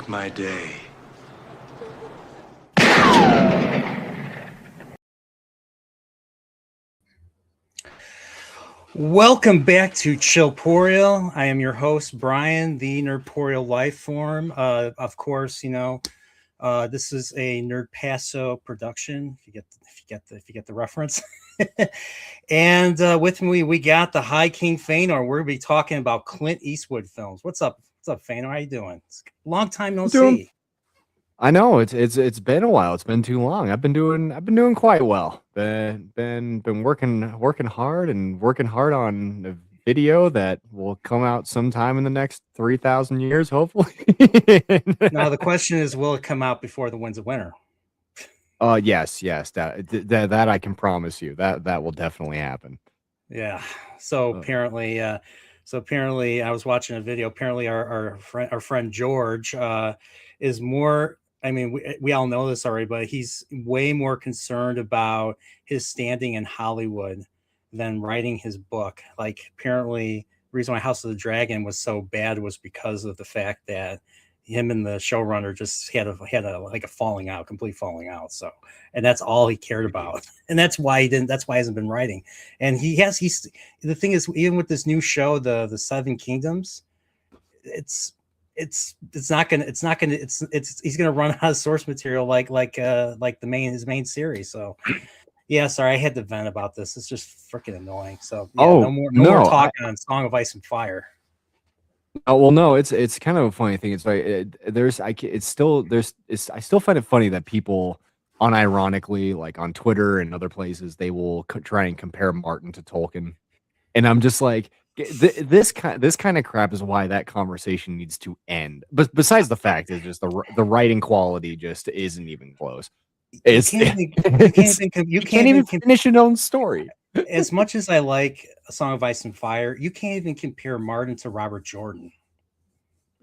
make my day. Welcome back to Chillporeal. I am your host, Brian, the Nerdporeal life form. Of course, this is a Nerd Paso production. If you get the reference. And with me, we got the High King Feanor. We're gonna be talking about Clint Eastwood films. What's up? What's up, Feanor? How you doing? Long time no see. I know it's been a while. It's been too long. I've been doing quite well. Been working hard and working hard on a video that will come out sometime in the next 3,000 years, hopefully. Now the question is, will it come out before the Winds of Winter? Yes, that I can promise you that will definitely happen. Yeah. So apparently, I was watching a video. Apparently, our friend George is more. I mean, we all know this already, but he's way more concerned about his standing in Hollywood than writing his book. Like, apparently, the reason why House of the Dragon was so bad was because of the fact that him and the showrunner just had a falling out, complete falling out. So, and that's all he cared about, and that's why he didn't. That's why he hasn't been writing. And he's the thing is, even with this new show, the Seven Kingdoms, it's not gonna he's gonna run out of source material like his main series. So yeah, sorry, I had to vent about this. It's just freaking annoying. So yeah, no more talk on Song of Ice and Fire. Oh well, no, it's kind of a funny thing. It's like I still find it funny that people unironically, like on Twitter and other places, they will try and compare Martin to Tolkien, and I'm just like, this kind of crap is why that conversation needs to end. But besides the fact is just the writing quality just isn't even close. You can't even finish your own story. As much as I like A Song of Ice and Fire, you can't even compare Martin to Robert Jordan.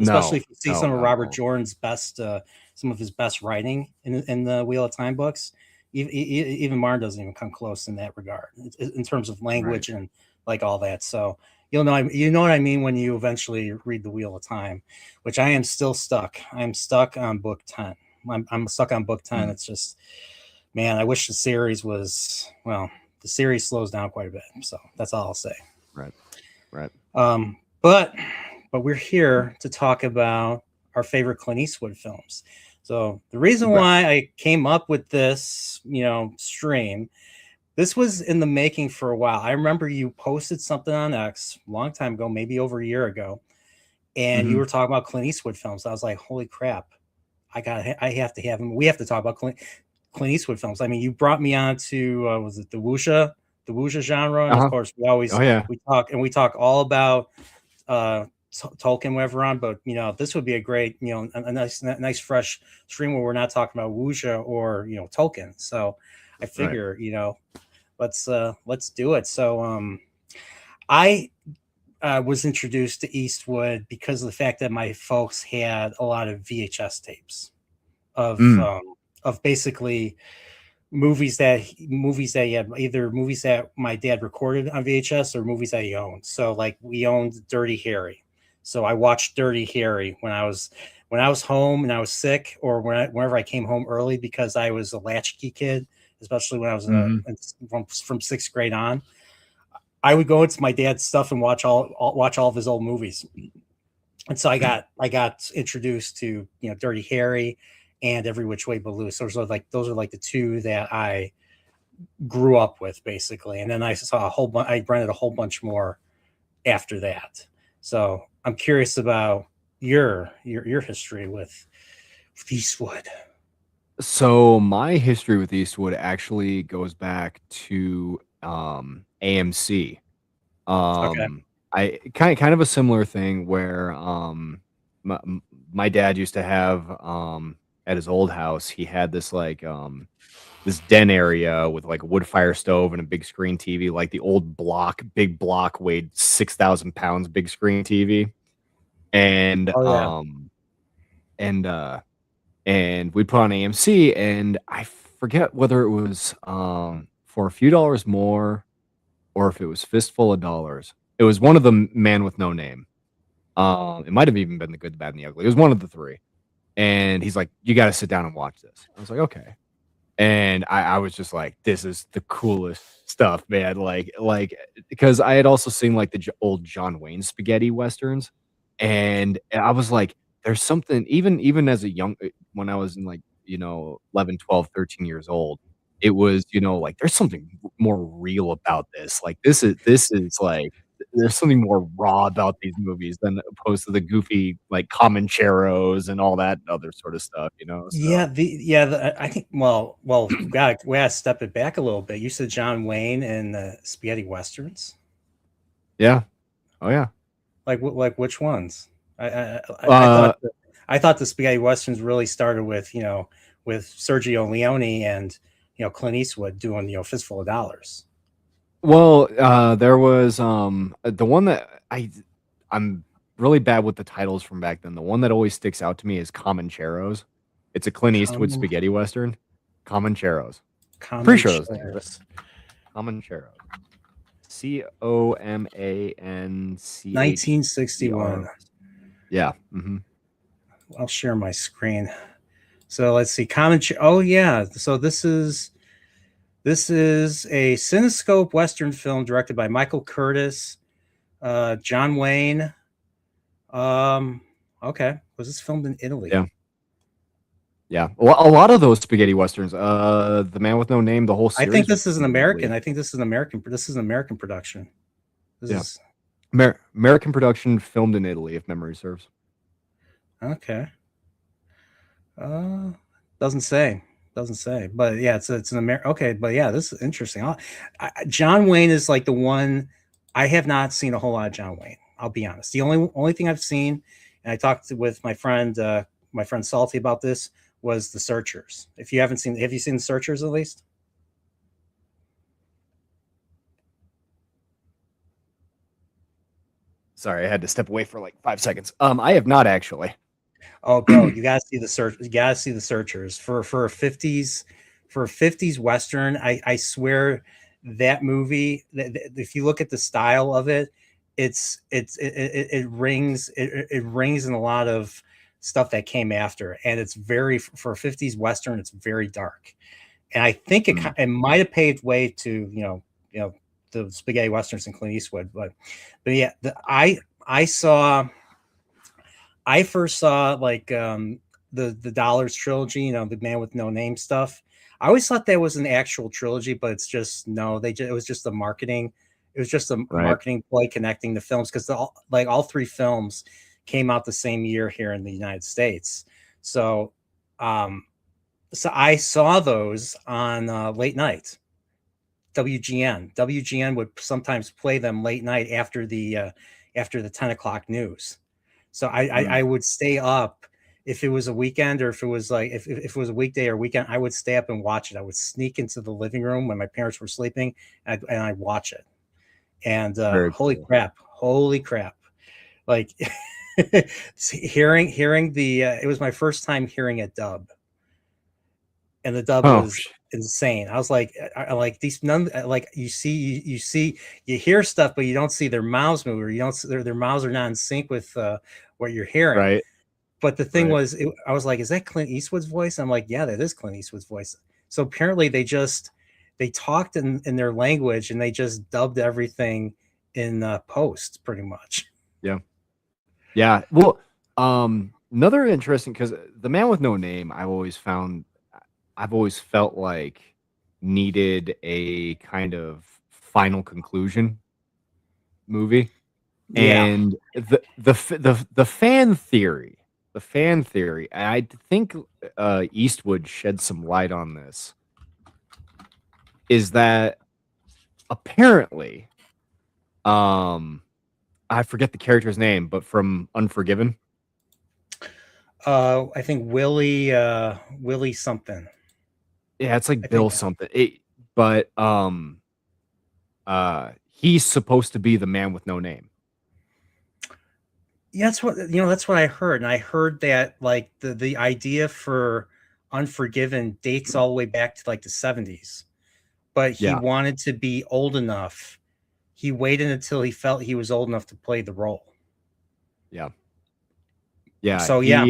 Especially if you see some of Robert Jordan's best, some of his best writing in the Wheel of Time books. Even Martin doesn't even come close in that regard, in terms of language and like all that. So you know what I mean when you eventually read the Wheel of Time, which I am still stuck. I'm stuck on book 10. I'm stuck on book 10. It's just, man, I wish the series was, well, the series slows down quite a bit. So that's all I'll say. Right. But we're here to talk about our favorite Clint Eastwood films. So the reason why I came up with this, stream, this was in the making for a while. I remember you posted something on X a long time ago, maybe over a year ago, and you were talking about Clint Eastwood films. I was like, holy crap, I have to have him. We have to talk about Clint Eastwood films. I mean, you brought me on to was it the wuxia genre, and of course we talk all about Tolkien whenever on, but this would be a great a nice fresh stream where we're not talking about wuxia or Tolkien. So I figure let's do it. So I was introduced to Eastwood because of the fact that my folks had a lot of VHS tapes of basically movies that he had, either movies that my dad recorded on VHS or movies that he owned. So like we owned Dirty Harry. So I watched Dirty Harry when I was home and I was sick, or whenever I came home early because I was a latchkey kid, especially when I was from 6th grade on. I would go into my dad's stuff and watch all of his old movies. And so I got introduced to Dirty Harry and Every Which Way But Loose. Those are like the two that I grew up with basically. And then I saw I rented a whole bunch more after that. So I'm curious about your history with Eastwood. So my history with Eastwood actually goes back to AMC. Okay. I kind of a similar thing where my dad used to have at his old house, he had this this den area with like a wood fire stove and a big screen TV, like the old big block weighed 6,000 pounds big screen TV. And and we put on AMC, and I forget whether it was for a few dollars more or if it was Fistful of Dollars. It was one of the Man with No Name. It might have even been The Good, the Bad, and the Ugly. It was one of the three. And he's like, "You got to sit down and watch this." I was like, "Okay." And I was just like, "This is the coolest stuff, man!" Like because I had also seen like the old John Wayne spaghetti westerns, and I was like, "There's something." Even as a young, when I was in like 11, 12, 13 years old, it was like there's something more real about this. Like this is like there's something more raw about these movies than opposed to the goofy like Comancheros and all that other sort of stuff. So I think we gotta step it back a little bit. You said John Wayne and the spaghetti westerns. yeah, oh yeah. Like which ones? I Uh, thought the spaghetti westerns really started with with Sergio Leone and Clint Eastwood doing Fistful of Dollars. well, there was the one that I'm really bad with the titles from back then. The one that always sticks out to me is Comancheros. It's a Clint Eastwood Common spaghetti western. Comancheros. Pretty Common sure that's the name of it. shares. Comancheros. COMANCHEROS. 1961. Yeah. Hmm. I'll share my screen. So let's see. Oh yeah. So this is a Cinescope Western film directed by Michael Curtis, John Wayne. Um, okay. Was this filmed in Italy? Yeah. Yeah. A lot of those spaghetti westerns. The Man with No Name, the whole I think series was this is an filmed in American. Italy. I think this is an American. This is an American production. This Yeah. is American production, filmed in Italy, if memory serves. okay. Uh, doesn't say. Doesn't say. But yeah, it's an American. Okay, but yeah, this is interesting. John Wayne is like the one. I have not seen a whole lot of John Wayne. I'll be honest. The only thing I've seen, and I talked with my friend Salty about this, was The Searchers. If you haven't seen, have you seen The Searchers at least? Sorry, I had to step away for like 5 seconds. I have not actually. Oh, bro, you gotta see You gotta see The Searchers for a fifties western. I swear that movie. If you look at the style of it, it rings it rings in a lot of stuff that came after, and it's very for a fifties western. It's very dark, and I think Mm, it might have paved way to the spaghetti westerns and Clint Eastwood, but yeah, I first saw like the Dollars trilogy, the Man with No Name stuff. I always thought that was an actual trilogy, but it's just no. It was just a marketing. It was just a right. marketing play connecting the films because all three films came out the same year here in the United States. So, um, so I saw those on late night. WGN. WGN would sometimes play them late night after the 10 o'clock news. So I Mm, would stay up if it was a weekend or if it was like if it was a weekday or weekend, I would stay up and watch it. I would sneak into the living room when my parents were sleeping and I'd watch it. And very cool. holy crap. Like hearing the it was my first time hearing a dub, and the dub Oh, was insane. I was like, I like these none like you hear stuff, but you don't see their mouths move, or you don't their mouths are not in sync with what you're hearing. right, But the thing right. was, I was like, is that Clint Eastwood's voice? I'm like, yeah, that is Clint Eastwood's voice. So apparently they talked in their language and they just dubbed everything in post pretty much. Yeah, yeah. Well, another interesting because the Man with No Name, I've always felt like needed a kind of final conclusion movie. Yeah. And the fan theory, I think Eastwood shed some light on this, is that apparently, um, I forget the character's name, but from Unforgiven, I think Willie something. yeah, it's I like think Bill something. But he's supposed to be the man with no name. yeah, that's what I heard. And I heard that like the idea for Unforgiven dates all the way back to like the 70s. But he Yeah, wanted to be old enough. He waited until he felt he was old enough to play the role. yeah, yeah. So yeah,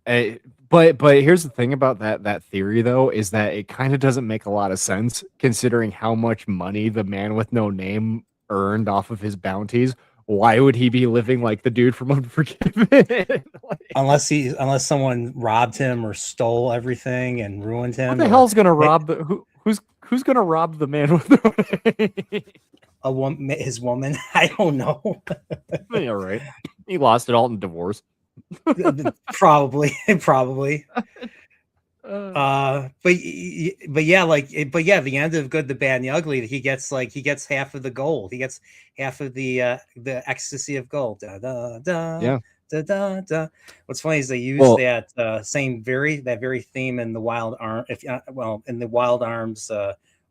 Uh, but here's the thing about that theory though is that it kind of doesn't make a lot of sense considering how much money the man with no name earned off of his bounties. Why would he be living like the dude from Unforgiven? Like, Unless someone robbed him or stole everything and ruined who him, the or hell's gonna rob the who's gonna rob the man with no name? a woman, his woman. I don't know. Yeah, right. He lost it all in divorce. Probably, probably. Uh, But yeah, but yeah, the end of Good, the Bad, and the Ugly, he gets half of the gold. He gets half of the ecstasy of gold. Da, da, da, yeah. da, da, da. What's funny is they use Well, that that very theme in the Wild Arm, in the Wild Arms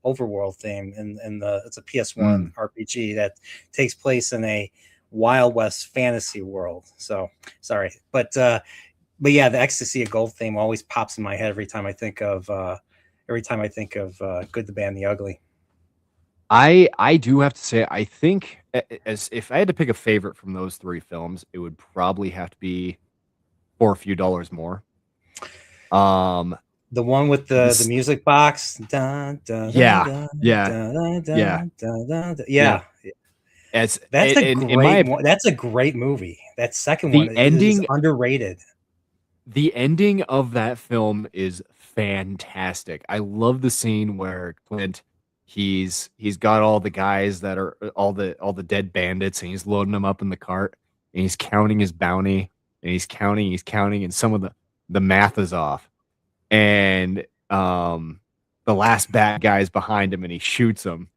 overworld theme, and it's a PS1 mm, RPG that takes place in a Wild West fantasy world. So sorry, but yeah, the ecstasy of gold theme always pops in my head every time I think of Good, the Bad, and the Ugly. I do have to say I think as if I had to pick a favorite from those three films, it would probably have to be For a Few Dollars More. Um, The one with the this, music box. Dun, dun, dun, yeah, dun, yeah, dun, dun, yeah, dun, dun, dun, dun. yeah. Yeah, As that's a in my great one. That's a great movie. That second one the is ending underrated. the ending of that film is fantastic. I love the scene where Clint he's got all the guys that are all the dead bandits and he's loading them up in the cart and he's counting his bounty and he's counting and some of the math is off. And the last bad guy is behind him and he shoots him.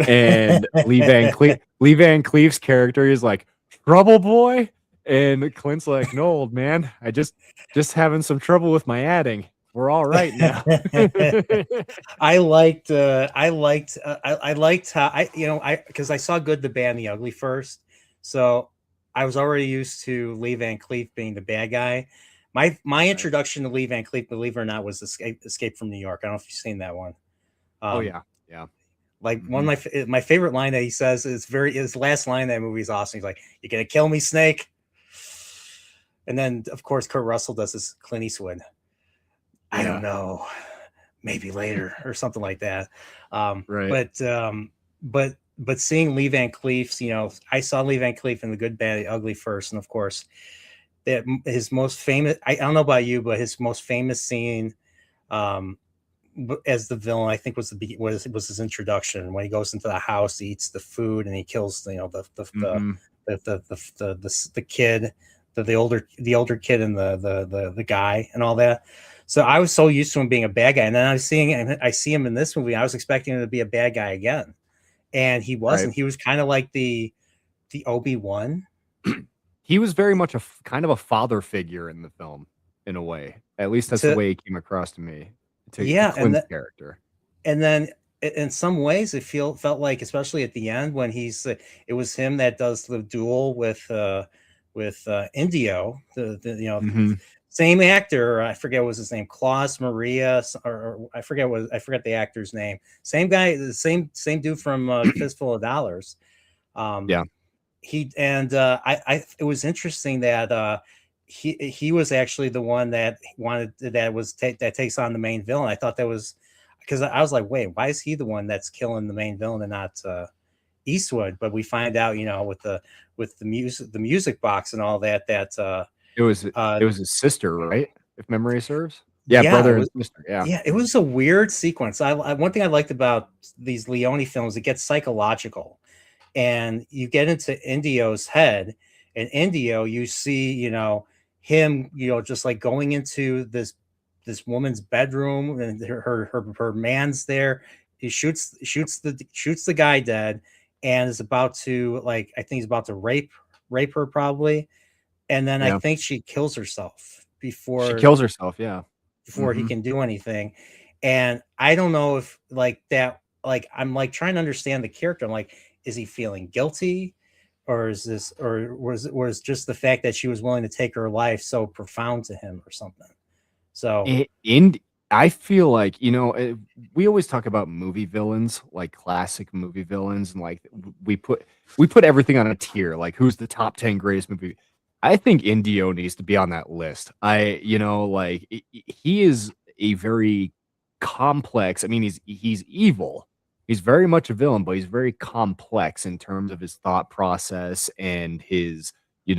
And Lee Van Cleef's character is like, "Trouble boy," and Clint's like, "No, old man, I just having some trouble with my adding. We're all right now." I liked how I because I saw Good, the Bad, and the Ugly first, so I was already used to Lee Van Cleef being the bad guy. My Right. introduction to Lee Van Cleef, believe it or not, was Escape from New York. I don't know if you've seen that one. Oh Um, yeah, yeah. like one Hmm. of my favorite line that he says is his last line in that movie is awesome. He's like, "You gonna kill me, Snake?" And then of course Kurt Russell does this Clint Eastwood. I don't Yeah. know, maybe later or something like that. Um, Right. but um, but seeing Lee Van Cleef's, I saw Lee Van Cleef in The Good, Bad, the Ugly first, and of course that his most famous. I don't know about you, but his most famous scene um, as the villain, I think was his introduction when he goes into the house, he eats the food, and he kills Hmm. the kid, the older kid, and the guy, and all that. So I was so used to him being a bad guy, and then I see him in this movie. I was expecting him to be a bad guy again, and he Right. wasn't. He was kind of like the Obi-Wan. He was very much kind of a father figure in the film in a way. At least that's the To way he came across to me, to Yeah, Clint's character. and then in some ways it felt like, especially at the end when it was him that does the duel with Indio, Hmm. same actor. I forget what was his name, Klaus Maria, or I forget the actor's name. Same guy, the same dude from Fistful of Dollars. um Yeah. he and it was interesting that he was actually the one that that takes on the main villain. I thought that was because I was like, wait, why is he the one that's killing the main villain and not Eastwood? But we find out, with the music box and all that, It was his sister, right? If memory serves. Yeah, yeah, brother and sister. Yeah. it was a weird sequence. One thing I liked about these Leone films, it gets psychological, and you get into Indio's head, and Indio, you see, him, just like going into this woman's bedroom, and her man's there. He shoots the guy dead, and is about to, like, I think he's about to rape her, probably, and then I Yeah. think she kills herself She before kills herself. Yeah. he Hmm. can do anything. And I don't know if, like, that, like, I'm like trying to understand the character. I'm like, is he feeling guilty, or is this, or was just the fact that she was willing to take her life so profound to him, or something? So In I feel like, we always talk about movie villains, like classic movie villains, and like we put everything on a tier, like who's the top 10 greatest movie. I think Indio needs to be on that list. He is a very complex. I mean, he's evil. He's very much a villain, but he's very complex in terms of his thought process and his, his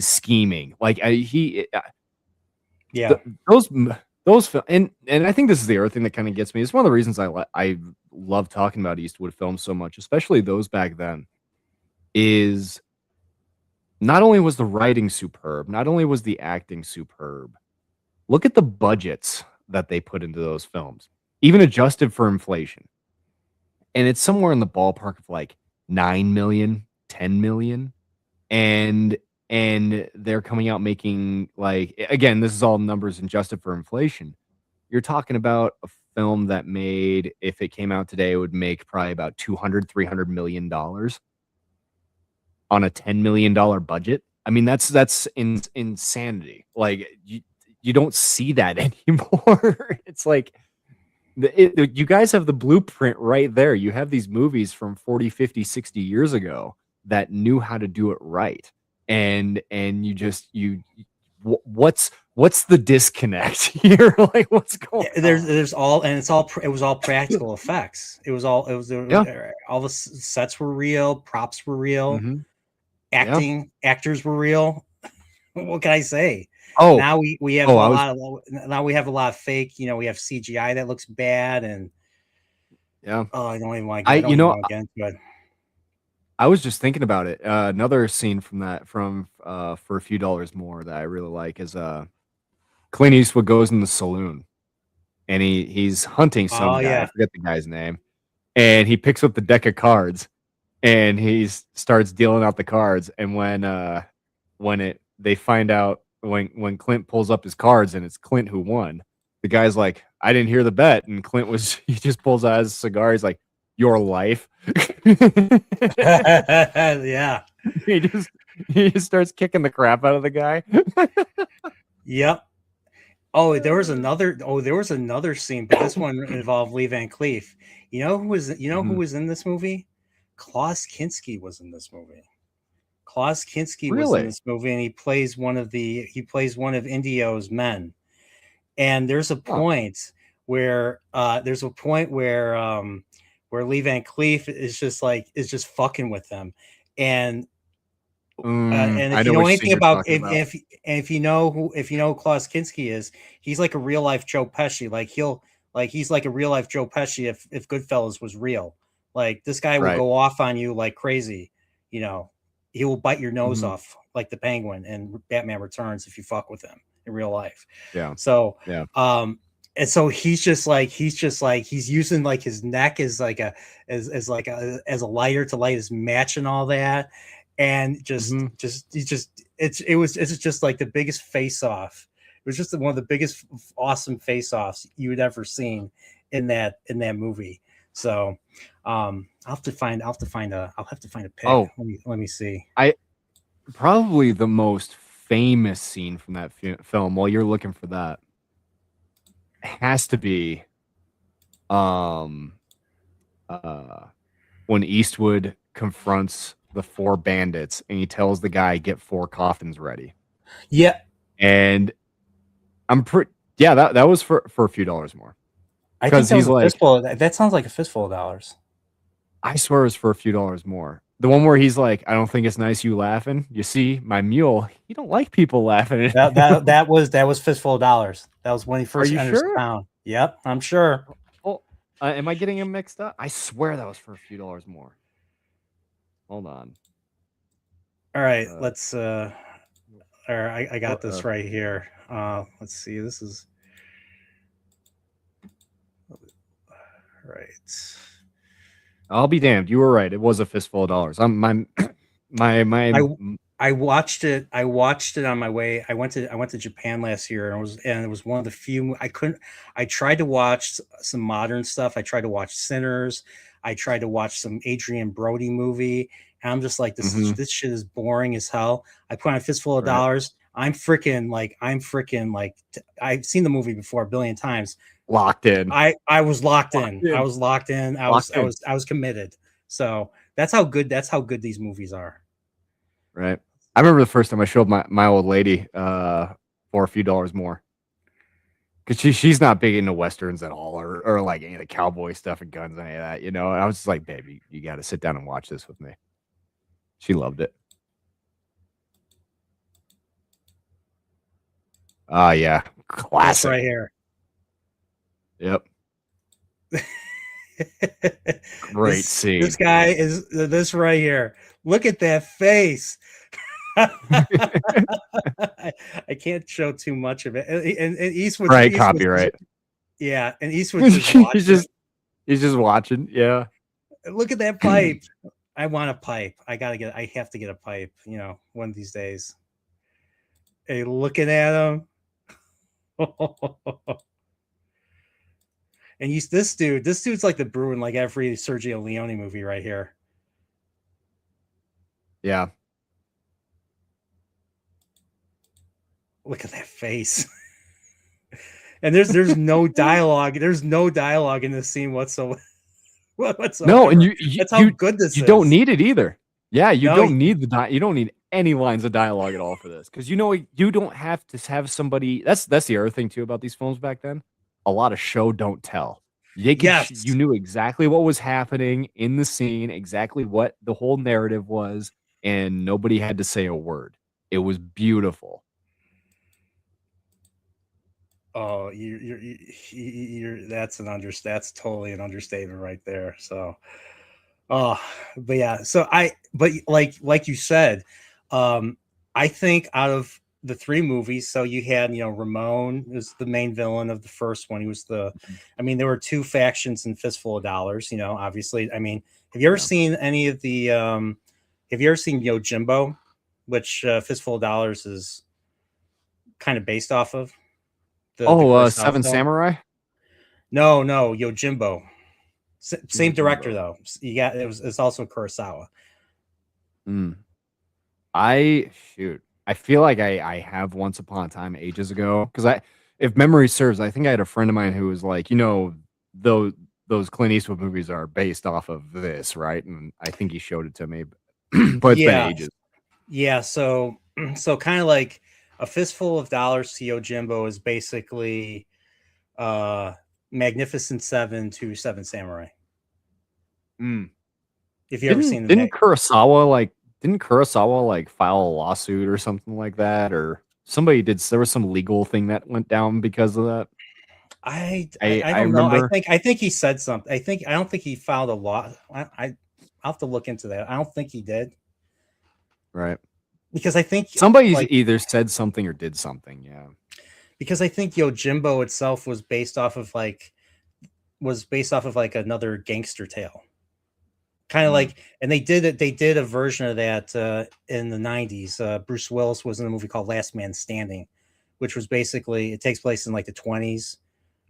scheming. Like Yeah. And I think this is the other thing that kind of gets me. It's one of the reasons I love talking about Eastwood films so much, especially those back then. Is not only was the writing superb, not only was the acting superb, look at the budgets that they put into those films, even adjusted for inflation. And it's somewhere in the ballpark of like 9 million, 10 million. And they're coming out making, like, again, this is all numbers adjusted for inflation. You're talking about a film that made, if it came out today, it would make probably about 200, $300 million on a $10 million budget. I mean, that's insanity. Like, you don't see that anymore. It's like you guys have the blueprint right there. You have these movies from 40, 50, 60 years ago that knew how to do it right. And what's the disconnect here? Like, what's going on? There's all, and it was all practical effects. All the sets were real, props were real. Mm-hmm. Actors were real. What can I say? Oh, now we have now we have a lot of fake. We have CGI that looks bad, and I don't even want to get into it. I was just thinking about it. Another scene from For a Few Dollars More that I really like is Clint Eastwood goes in the saloon and he's hunting some guy. Yeah. I forget the guy's name, and he picks up the deck of cards and he starts dealing out the cards. And they find out when Clint pulls up his cards and it's Clint who won, the guy's like, I didn't hear the bet, and he just pulls out his cigar. He's like, your life. Yeah. He just starts kicking the crap out of the guy. Yep. There was another scene, but this one involved Lee Van Cleef. Who was in this movie? Klaus Kinski was in this movie. Klaus Kinski was in this movie, and he plays one of Indio's men. And there's a point where Lee Van Cleef is just fucking with them. And if you know anything about if you know who Klaus Kinski is, he's like a real life Joe Pesci. He's like a real life Joe Pesci if Goodfellas was real. Like, this guy will go off on you like crazy. He will bite your nose off like the Penguin and Batman Returns if you fuck with him in real life. Yeah. So and so he's using like his neck as a lighter to light his match and all that. And it's just like the biggest face off. It was just one of the biggest awesome face offs you had ever seen in that movie. So I'll have to find a pic. Let me see. Probably the most famous scene from that film, while you're looking for that, has to be when Eastwood confronts the 4 bandits and he tells the guy, get 4 coffins ready. Yeah. And that was for a few dollars more. I think that was a fistful. That sounds like a fistful of dollars. I swear it was for a few dollars more. The one where he's like, I don't think it's nice you laughing. You see, my mule, he don't like people laughing. that was fistful of dollars. That was when he first enters town. Yep, I'm sure. Oh, am I getting him mixed up? I swear that was for a few dollars more. Hold on. All right, let's. I got this right here. Let's see. This is right. I'll be damned. You were right. It was a fistful of dollars. I watched it. I watched it on my way. I went to Japan last year, and it was one of the few I tried to watch some modern stuff. I tried to watch Sinners. I tried to watch some Adrian Brody movie, and I'm just like, this shit is boring as hell. I put on a fistful of dollars. I've seen the movie before a billion times. Locked in. I was locked in. I was locked in. I was committed. So that's how good these movies are. Right. I remember the first time I showed my old lady for a few dollars more. Because she's not big into westerns at all, or like any of the cowboy stuff and guns and any of that, you know. And I was just like, baby, you got to sit down and watch this with me. She loved it. Yeah, This classic. right here. Yep, great scene. This guy is this right here. Look at that face. I can't show too much of it. And Eastwood's, Right, copyright. Yeah, and Eastwood's just watching. He's just watching. Yeah. Look at that pipe. I want a pipe. I have to get a pipe, you know, one of these days. Hey, looking at him. And this dude's like the brew in like every Sergio Leone movie right here. Yeah. Look at that face. And there's no dialogue. There's no dialogue in this scene whatsoever. No, and that's how good this is. You don't need it either. Yeah, you don't need you don't need any lines of dialogue at all for this, because you know you don't have to have somebody. That's the other thing too about these films back then. A lot of show don't tell. You knew exactly what was happening in the scene, exactly what the whole narrative was, and nobody had to say a word. It was beautiful. Oh, that's totally an understatement right there. So, oh, but yeah. So but like you said, I think out of the three movies, so you had, you know, Ramon was the main villain of the first one. He was I mean, there were two factions in Fistful of Dollars, you know, obviously. I mean, have you ever seen any of the, have you ever seen Yojimbo, which Fistful of Dollars is kind of based off of? Seven Samurai? No, Yojimbo. Same director though. It's also Kurosawa. I feel like I have once upon a time ages ago, because if memory serves, I think I had a friend of mine who was like, you know, those Clint Eastwood movies are based off of this, right? And I think he showed it to me, but it's been ages. Yeah, so kind of like A Fistful of Dollars to Yojimbo is basically Magnificent Seven to Seven Samurai. If you ever seen them, didn't Kurosawa like file a lawsuit or something like that, or somebody did? There was some legal thing that went down because of that. I don't know. I think he said something. I don't think he filed a law. I'll have to look into that. I don't think he did. Right. Because I think somebody either said something or did something. Yeah. Because I think Yojimbo itself was based off of like another gangster tale. Kind of like, and they did a version of that in the 90s. Bruce Willis was in a movie called Last Man Standing, which was basically, it takes place in like the 20s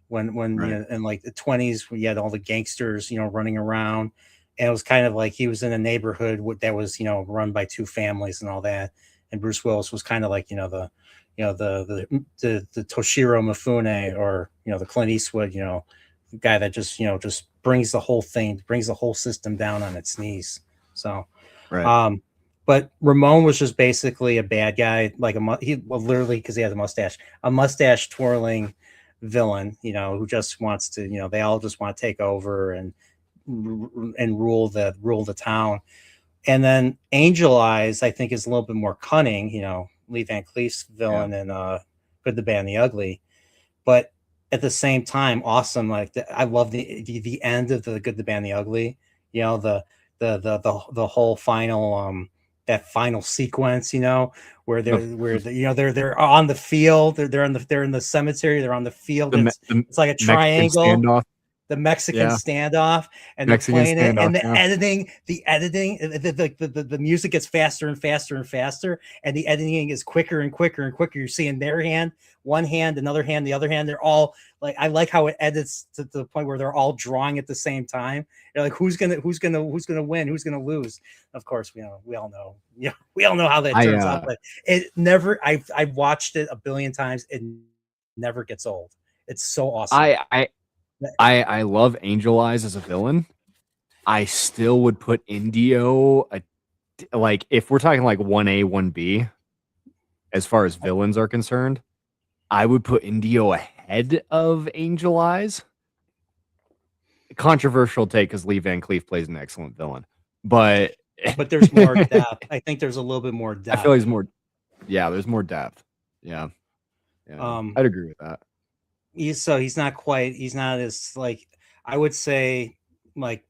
when right. You know, in like the 20s, we had all the gangsters, you know, running around, and it was kind of like he was in a neighborhood that was, you know, run by two families and all that, and Bruce Willis was kind of like, the Toshiro Mifune, or, you know, the Clint Eastwood, you know, guy that just, you know, just brings the whole system down on its knees. So, right. But Ramon was just basically a bad guy, like literally, because he has a mustache twirling villain, you know, who just wants to, you know, they all just want to take over and rule the town. And then Angel Eyes, I think, is a little bit more cunning, you know, Lee Van Cleef's villain in Good, the Bad, and the Ugly. But at the same time, awesome. Like I love the end of the Good, the Bad, and the Ugly. You know, the whole final that final sequence. You know, where they're on the field. They're in the cemetery. They're on the field. It's like a triangle. The Mexican standoff, and they're playing it, and the editing, the music gets faster and faster and faster, and the editing is quicker and quicker and quicker. You're seeing their hand, one hand, another hand, the other hand. They're all like, I like how it edits to the point where they're all drawing at the same time. You're like, who's gonna win, who's gonna lose? Of course, we all know, we all know how that turns out. But it never. I've watched it a billion times. It never gets old. It's so awesome. I love Angel Eyes as a villain. I still would put Indio a like if we're talking like 1A, 1B, as far as villains are concerned, I would put Indio ahead of Angel Eyes. Controversial take because Lee Van Cleef plays an excellent villain, but there's more depth. I think there's a little bit more I depth. feel like there's more depth. Yeah. I'd agree with that. He's not as like, I would say, like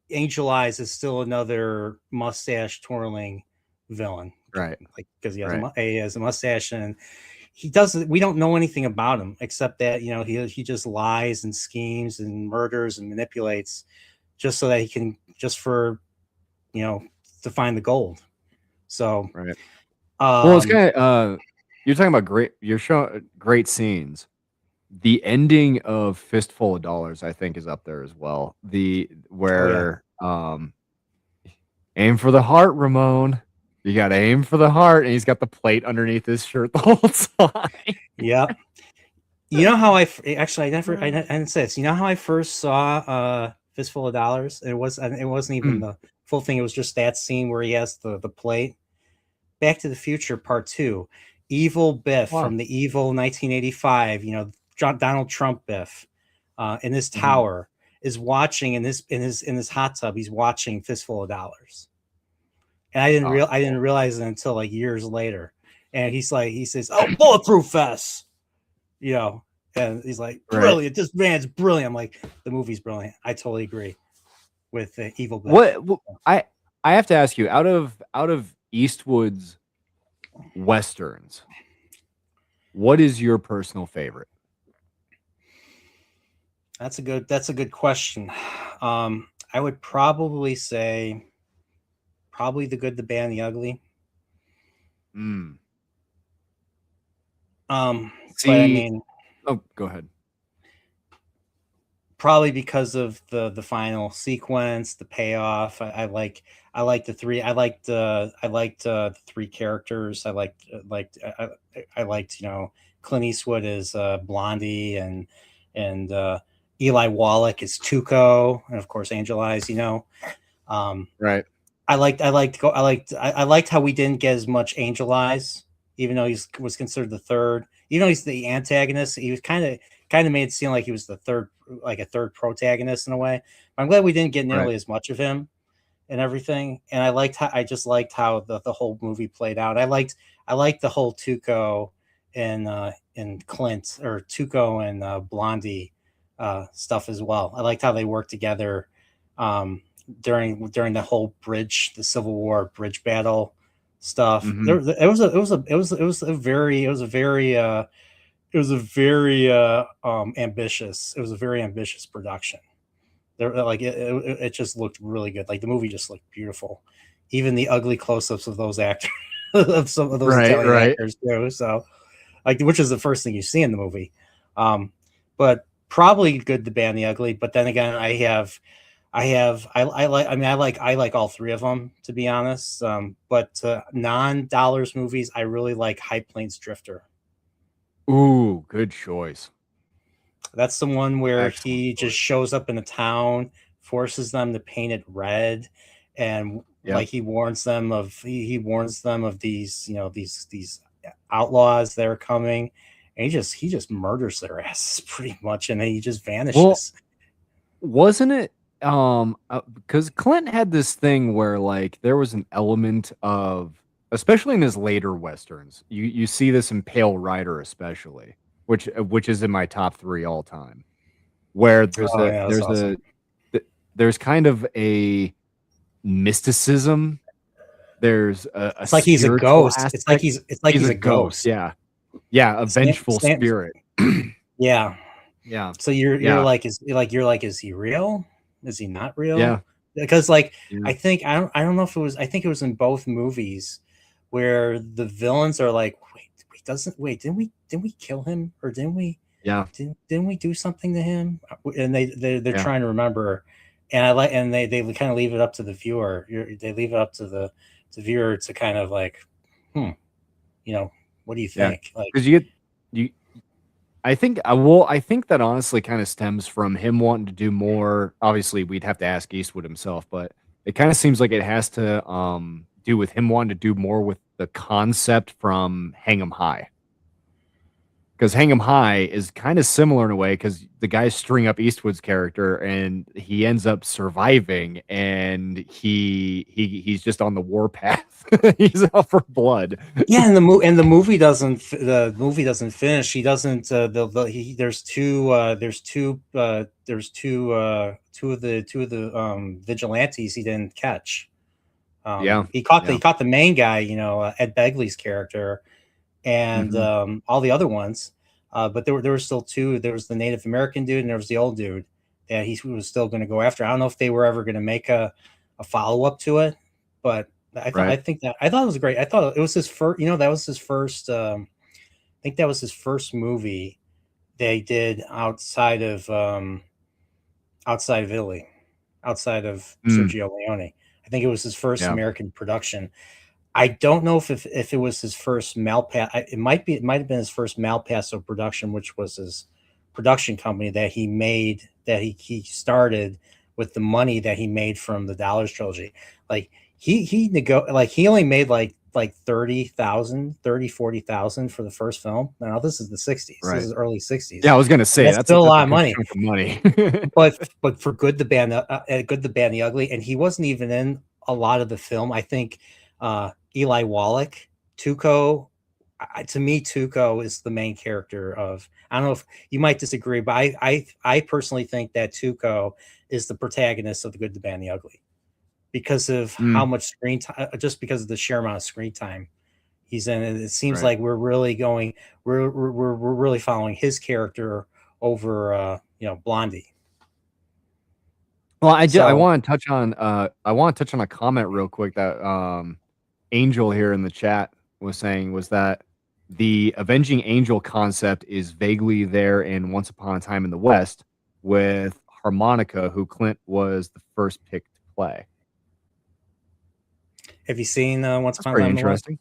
Angel Eyes is still another mustache twirling villain, Right? Like because he Right. has a mustache, and he doesn't. We don't know anything about him except that he just lies and schemes and murders and manipulates just so that he can to find the gold. So right. Well, it's kind of you're talking about you're showing great scenes. The ending of Fistful of Dollars, I think, is up there as well. Where aim for the heart, Ramon. You got to aim for the heart, and he's got the plate underneath his shirt the whole time. Yeah. You know how I didn't say this. You know how I first saw Fistful of Dollars? It wasn't even the full thing. It was just that scene where he has the plate. Back to the Future Part 2. Evil Biff from the evil 1985, Donald Trump Biff, in this tower is watching in his hot tub. He's watching Fistful of Dollars, and I didn't realize it until like years later. And he says, "Oh, bulletproof vest," and he's like, "Brilliant! This man's brilliant." I'm like, the movie's brilliant. I totally agree with Evil Biff. What I have to ask you, out of Eastwood's westerns, what is your personal favorite? That's a good question. I would probably say The Good, the Bad, and the Ugly. But I mean, go ahead. Probably because of the final sequence, the payoff. I liked the three. I liked the three characters. I liked Clint Eastwood as Blondie, and Eli Wallach is Tuco, and of course Angel Eyes. Right. I liked how we didn't get as much Angel Eyes, even though he was considered the third. Even though he's the antagonist, he was kind of made it seem like he was the third, like a third protagonist in a way. But I'm glad we didn't get nearly as much of him and everything. And I just liked how the whole movie played out. I liked the whole Tuco and Clint, or Tuco and Blondie stuff as well. I liked how they worked together during the whole the Civil War bridge battle stuff. It was a very ambitious production. It just looked really good. Like the movie just looked beautiful. Even the ugly close-ups of those actors, of some of those Italian actors too. So, which is the first thing you see in the movie. But probably Good, the Bad, and the Ugly. But then again, I like all three of them, to be honest. But non-dollars movies, I really like High Plains Drifter. Ooh, good choice. That's the one where he just shows up in a town, forces them to paint it red, and like he warns them of these these outlaws that are coming, and he just murders their asses pretty much, and then he just vanishes. Well, wasn't it because Clint had this thing where like there was an element of, especially in his later westerns, you see this in Pale Rider especially, which is in my top 3 all time, where there's kind of a mysticism. There's it's like he's a ghost. It's like he's a ghost. Yeah, a vengeful spirit. Yeah. So you're like, is he real? Is he not real? Yeah. Because I don't know if it was. I think it was in both movies where the villains are like, didn't we kill him, or didn't we? Yeah. Didn't we do something to him? And they're trying to remember, and they kind of leave it up to the viewer. They leave it up to the viewer to kind of like, what do you think? Because you. I think that honestly kind of stems from him wanting to do more. Obviously, we'd have to ask Eastwood himself, but it kind of seems like it has to do with him wanting to do more with the concept from Hang 'em High. Because Hang 'em High is kind of similar in a way, because the guys string up Eastwood's character and he ends up surviving, and he's just on the war path. He's out for blood. Yeah, and the movie doesn't finish. He doesn't. There's two of the vigilantes he didn't catch. Yeah, he caught the main guy, Ed Begley's character, and all the other ones. But there were still two. There was the Native American dude, and there was the old dude that he was still going to go after. I don't know if they were ever going to make a follow up to it, but I thought it was great. I thought it was his first. That was his first. I think that was his first movie they did outside of Italy, outside of Sergio Leone. I think it was his first American production. I don't know if it was his first Malpasso. It might have been his first Malpasso production, which was his production company that he made, that he started with the money that he made from the Dollars trilogy. Like he only made like 30,000, 40,000 for the first film. Now this is the 60s. Right. This is early 60s. Yeah, I was gonna say that's still a lot of money. Chunk of money. but for Good, the Bad, the Ugly, and he wasn't even in a lot of the film. I think Eli Wallach, Tuco. To me, Tuco is the main character of. I don't know if you might disagree, but I personally think that Tuco is the protagonist of The Good, the Bad, and the Ugly, because of how much screen time, just because of the sheer amount of screen time he's in. And it seems like we're really following his character over Blondie. Well, I want to touch on a comment real quick that Angel here in the chat was saying, was that the avenging angel concept is vaguely there in Once Upon a Time in the West with Harmonica, who Clint was the first pick to play. Have you seen Once Upon a Time in the West? Interesting.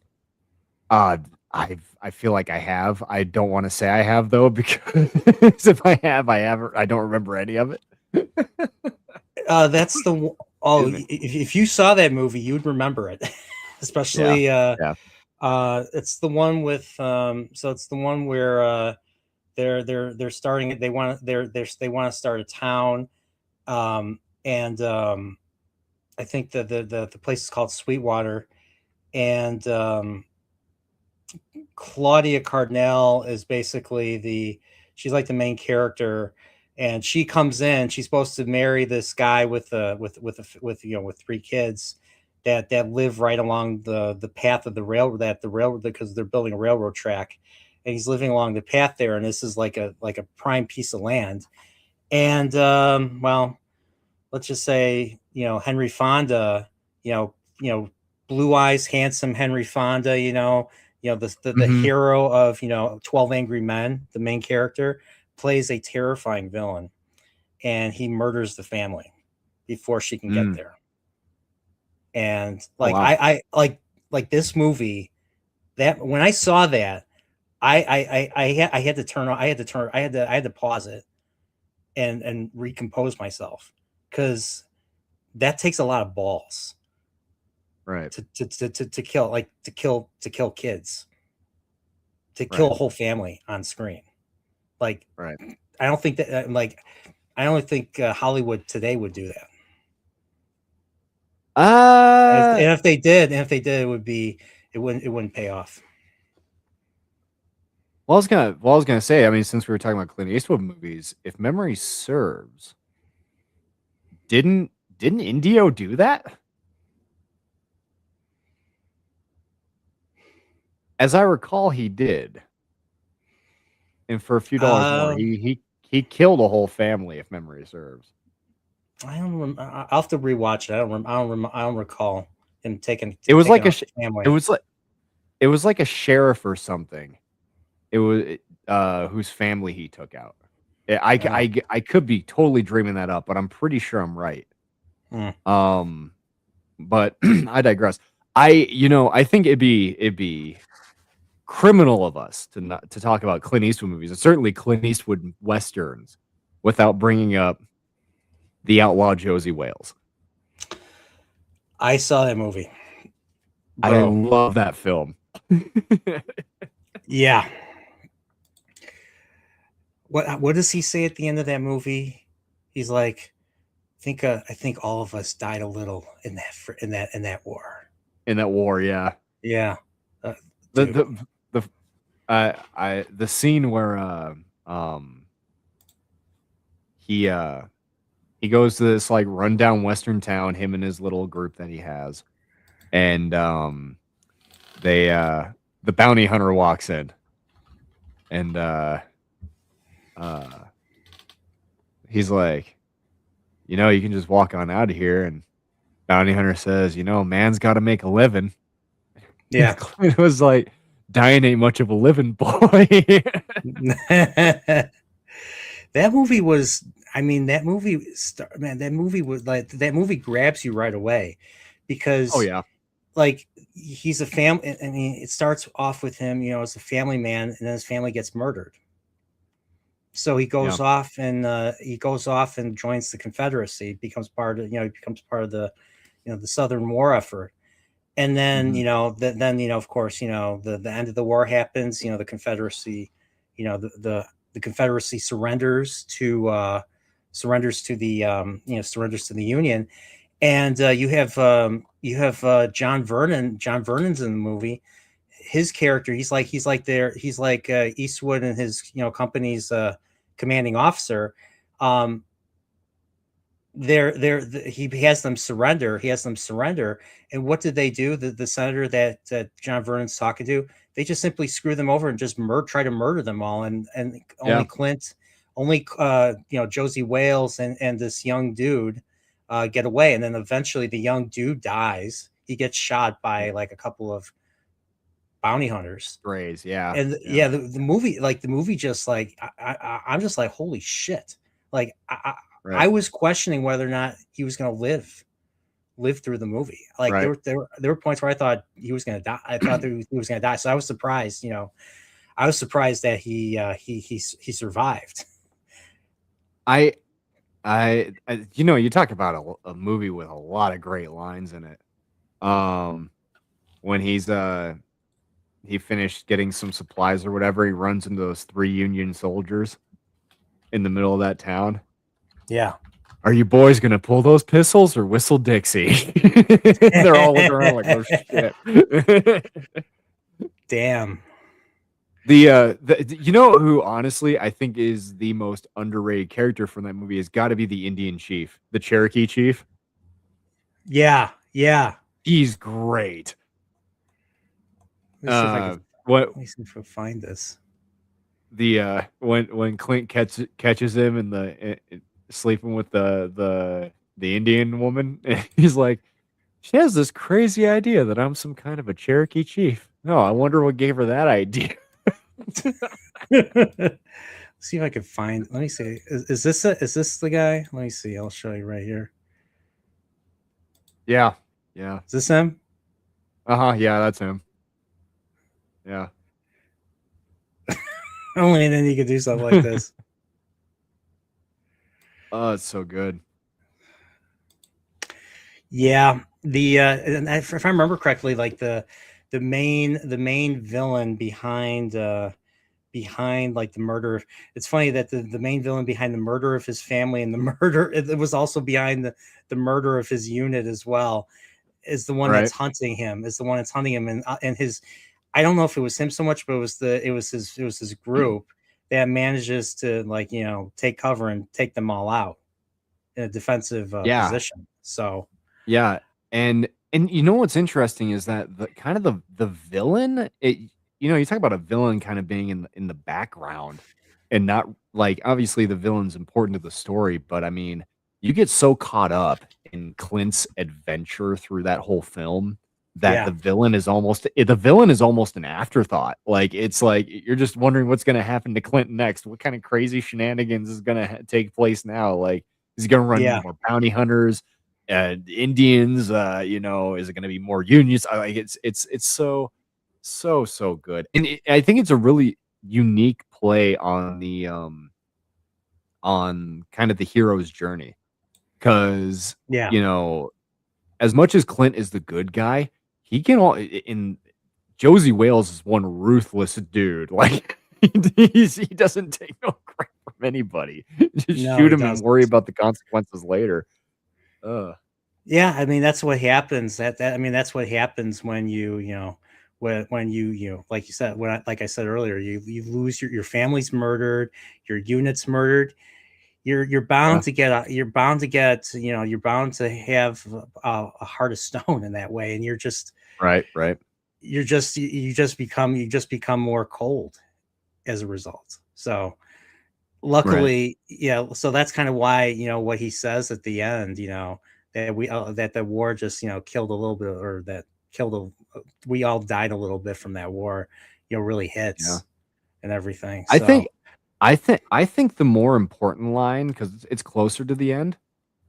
I feel like I have. I don't want to say I have though, because if I have, I don't remember any of it. That's the if you saw that movie, you'd remember it. Especially it's the one with so it's the one where they're starting, they want to start a town, and I think the place is called Sweetwater, and Claudia Cardinal is basically she's like the main character, and she comes in. She's supposed to marry this guy with 3 kids that live right along the path of the railroad, because they're building a railroad track, and he's living along the path there. And this is like a prime piece of land. And well, let's just say Henry Fonda, blue eyes, handsome Henry Fonda, the hero of 12 Angry Men, the main character, plays a terrifying villain, and he murders the family before she can get there. And I like this movie, that when I saw that, I had to pause it and recompose myself, because that takes a lot of balls, right? To kill kids, to kill a whole family on screen. Like, right. I don't think Hollywood today would do that. And if they did, it wouldn't pay off. Well, I was gonna say, I mean, since we were talking about Clint Eastwood movies, if memory serves, didn't Indio do that? As I recall, he did. And for a few dollars more, he killed a whole family, if memory serves. I'll have to rewatch it. I don't recall him taking. It was like family. It was like a sheriff or something. It was whose family he took out. I could be totally dreaming that up, but I'm pretty sure I'm right. But I digress. I think it'd be criminal of us to talk about Clint Eastwood movies, and certainly Clint Eastwood westerns, without bringing up The Outlaw Josie Wales. I saw that movie. I Bro. love that film. Yeah. What does he say at the end of that movie? He's like, I think all of us died a little in that war. In that war, yeah. Yeah. Uh, The dude. the scene where um he uh he goes to this like rundown western town, him and his little group that he has, and they the bounty hunter walks in, and uh he's like, you can just walk on out of here, and bounty hunter says, man's got to make a living. Yeah. Clint was like, dying ain't much of a living, boy. That movie was, I mean, that movie, man, that movie was like, that movie grabs you right away Oh because, yeah, like, he's a family. I mean, it starts off with him, as a family man, and then his family gets murdered. So yeah. he goes off and joins the Confederacy, becomes part of, he becomes part of the, the Southern War effort. And then, Mhm. of course, the end of the war happens, the Confederacy, the Confederacy surrenders to the, surrenders to the Union. And you have John Vernon. John Vernon's in the movie. His character, he's like Eastwood and his, company's commanding officer. Um, he has them surrender. And what did they do? The senator that John Vernon's talking to, they just simply screw them over and just try to murder them all. And only Yeah, Clint, only Josie Wales and this young dude get away. And then eventually the young dude dies. He gets shot by like a couple of bounty hunters. Grays. Yeah, And yeah. yeah, the movie just like I'm just like, holy shit. Like I Right, was questioning whether or not he was going to live through the movie. Like right. there were points where I thought he was going to die. I thought that he was going to die. So I was surprised. I was surprised that he survived. I, you talk about a movie with a lot of great lines in it. When he finished getting some supplies or whatever, he runs into those three Union soldiers in the middle of that town. Yeah. Are you boys gonna pull those pistols or whistle Dixie? They're all looking around like, oh shit. Damn. Who honestly I think is the most underrated character from that movie has got to be the Indian chief, the Cherokee chief. Yeah. Yeah. He's great. Let me see if I can. What Let me see if I can find this. when Clint catches him in the sleeping with the Indian woman, he's like, she has this crazy idea that I'm some kind of a Cherokee chief. No, I wonder what gave her that idea. See if I can find. Let me see. Is this the guy? Let me see. I'll show you right here. Yeah, yeah, Is this him? yeah, that's him. Yeah. Only then you could do something like this. Oh, it's so good. Yeah, and if I remember correctly, like the main villain behind like the murder. It's funny that the main villain behind the murder of his family and the murder it was also behind the murder of his unit as well is the one that's Right. hunting him. Is the one that's hunting him and his. I don't know if it was him so much, but it was his group that manages to like take cover and take them all out in a defensive Yeah. position. So Yeah. And what's interesting is that the kind of the villain, you talk about a villain kind of being in the background and not like obviously the villain's important to the story, but I mean, you get so caught up in Clint's adventure through that whole film that yeah, the villain is almost an afterthought. Like it's like you're just wondering what's going to happen to Clint next. What kind of crazy shenanigans is going to take place now? Like is he going to run into yeah, more bounty hunters? Indians, is it going to be more unions? Like it's so good, and I think it's a really unique play on the on kind of the hero's journey because yeah, you know as much as Clint is the good guy, he can all in Josie Wales is one ruthless dude. Like he doesn't take no crap from anybody. Just No, shoot he him and worry doesn't. about the consequences later. Uh, Yeah, I mean that's what happens. I mean that's what happens when when you like you said like I said earlier, you lose your family's murdered, your unit's murdered. You're bound yeah, to get you're bound to have a heart of stone in that way, and right, right, you just become more cold as a result. So right. luckily, yeah, so that's kind of why, what he says at the end, that that the war just, killed a little bit, or that killed we all died a little bit from that war, really Yeah. hits and everything. I So think I think the more important line, because it's closer to the end,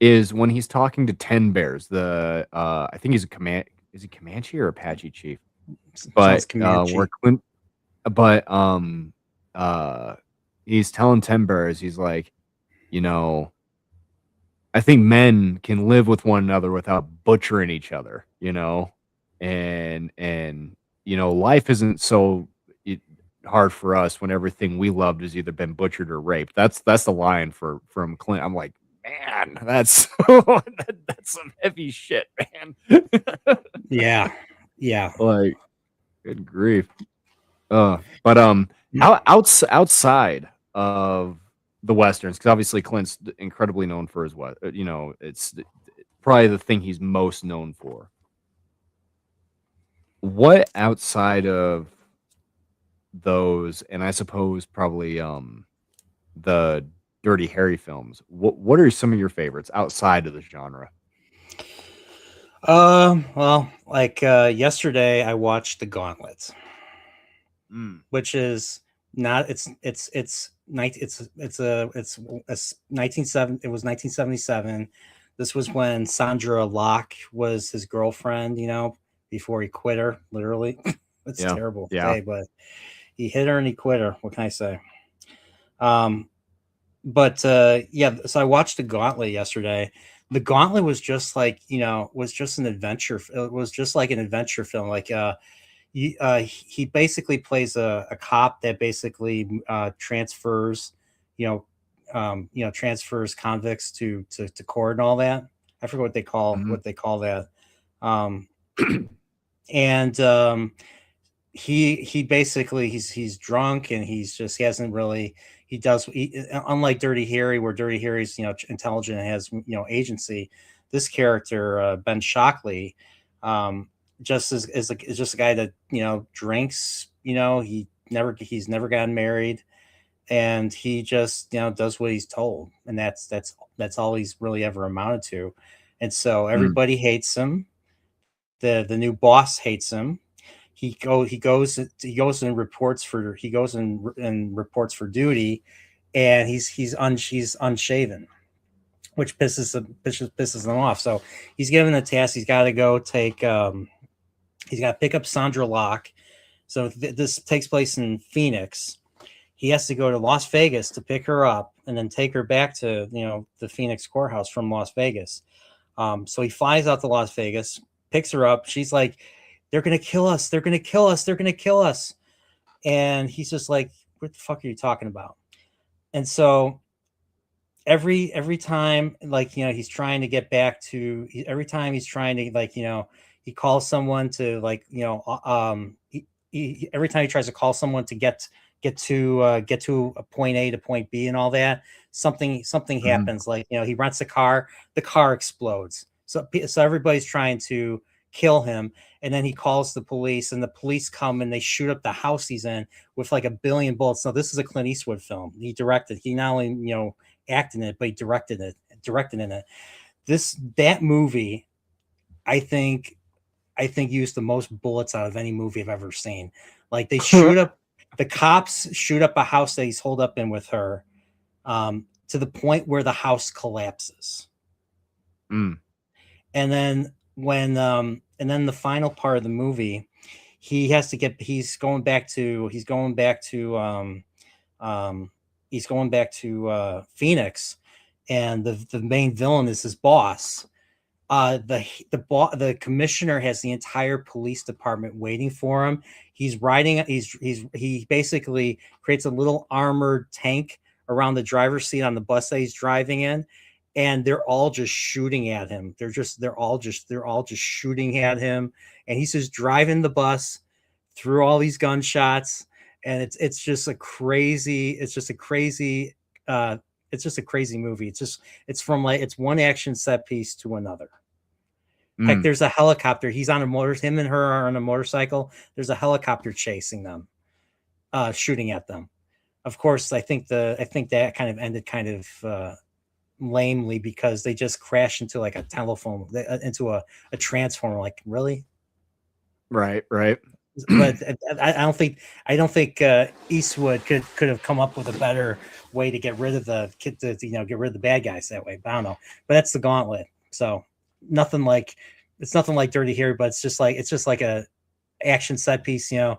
is when he's talking to Ten Bears. The I think he's a command. Is he Comanche or Apache chief? sounds But where Comanche. Clint, but uh, he's telling Ten Bears, he's like, you know, I think men can live with one another without butchering each other. And life isn't so it, hard for us when everything we loved has either been butchered or raped. That's the line from Clint. I'm like, man, that's that's some heavy shit, man. Yeah, yeah. Like, good grief. But Mm. outside of the westerns, because obviously Clint's incredibly known for his what it's probably the thing he's most known for. What outside of those, and I suppose probably the Dirty Harry films, what are some of your favorites outside of the genre? Well, like yesterday I watched The Gauntlet, Mm, which is not it's night it's 1970 it was 1977. This was when Sandra Locke was his girlfriend, before he quit her, literally. It's yeah, terrible to yeah. say, but he hit her and he quit her. What can I say? Um, but yeah, so I watched The Gauntlet yesterday. The Gauntlet was just like, was just an adventure. It was just like an adventure film. Like he basically plays a cop that basically transfers, you know, transfers convicts to court and all that. I forget Mhm. what they call that. Um, and he basically he's drunk, and he hasn't really unlike Dirty Harry, where Dirty Harry's intelligent and has agency. This character, Ben Shockley, um just is just a guy that drinks. He's never gotten married, and he just does what he's told, and that's all he's really ever amounted to. And so Mm, everybody hates him. The new boss hates him. He reports for duty, and he's unshaven, which pisses him off. So he's given a task. He's got to pick up Sandra Locke. So this takes place in Phoenix. He has to go to Las Vegas to pick her up, and then take her back to the Phoenix courthouse from Las Vegas. So he flies out to Las Vegas, picks her up. She's like, "They're gonna kill us! They're gonna kill us! They're gonna kill us!" And he's just like, "What the fuck are you talking about?" And so every time, like, he's trying to get back to every time he's trying to, like, he calls someone to, like, every time he tries to call someone to get to a point A to point B and all that, something mhm, happens. Like, he rents a car, the car explodes. So everybody's trying to kill him, and then he calls the police, and the police come and they shoot up the house he's in with like a billion bullets. So this is a Clint Eastwood film. He not only acted in it, but he directed in it. That movie, I think I think used the most bullets out of any movie I've ever seen. Like, the cops shoot up a house that he's holed up in with her, to the point where the house collapses. mm, And then the final part of the movie, um he's going back to Phoenix, and the main villain is his boss. The commissioner has the entire police department waiting for him. He basically creates a little armored tank around the driver's seat on the bus that he's driving in, and they're all just shooting at him. They're all just shooting at him, and he's just driving the bus through all these gunshots, and it's just a crazy movie. It's one action set piece to another. Heck, there's a helicopter. Him and her are on a motorcycle. There's a helicopter chasing them, shooting at them. Of course, I think that kind of ended kind of lamely because they just crashed into like a telephone, into a transformer. Like, really? Right. But I don't think Eastwood could have come up with a better way to get rid of the bad guys that way. But I don't know. But that's the Gauntlet. So it's nothing like Dirty Harry, but it's just like a action set piece. The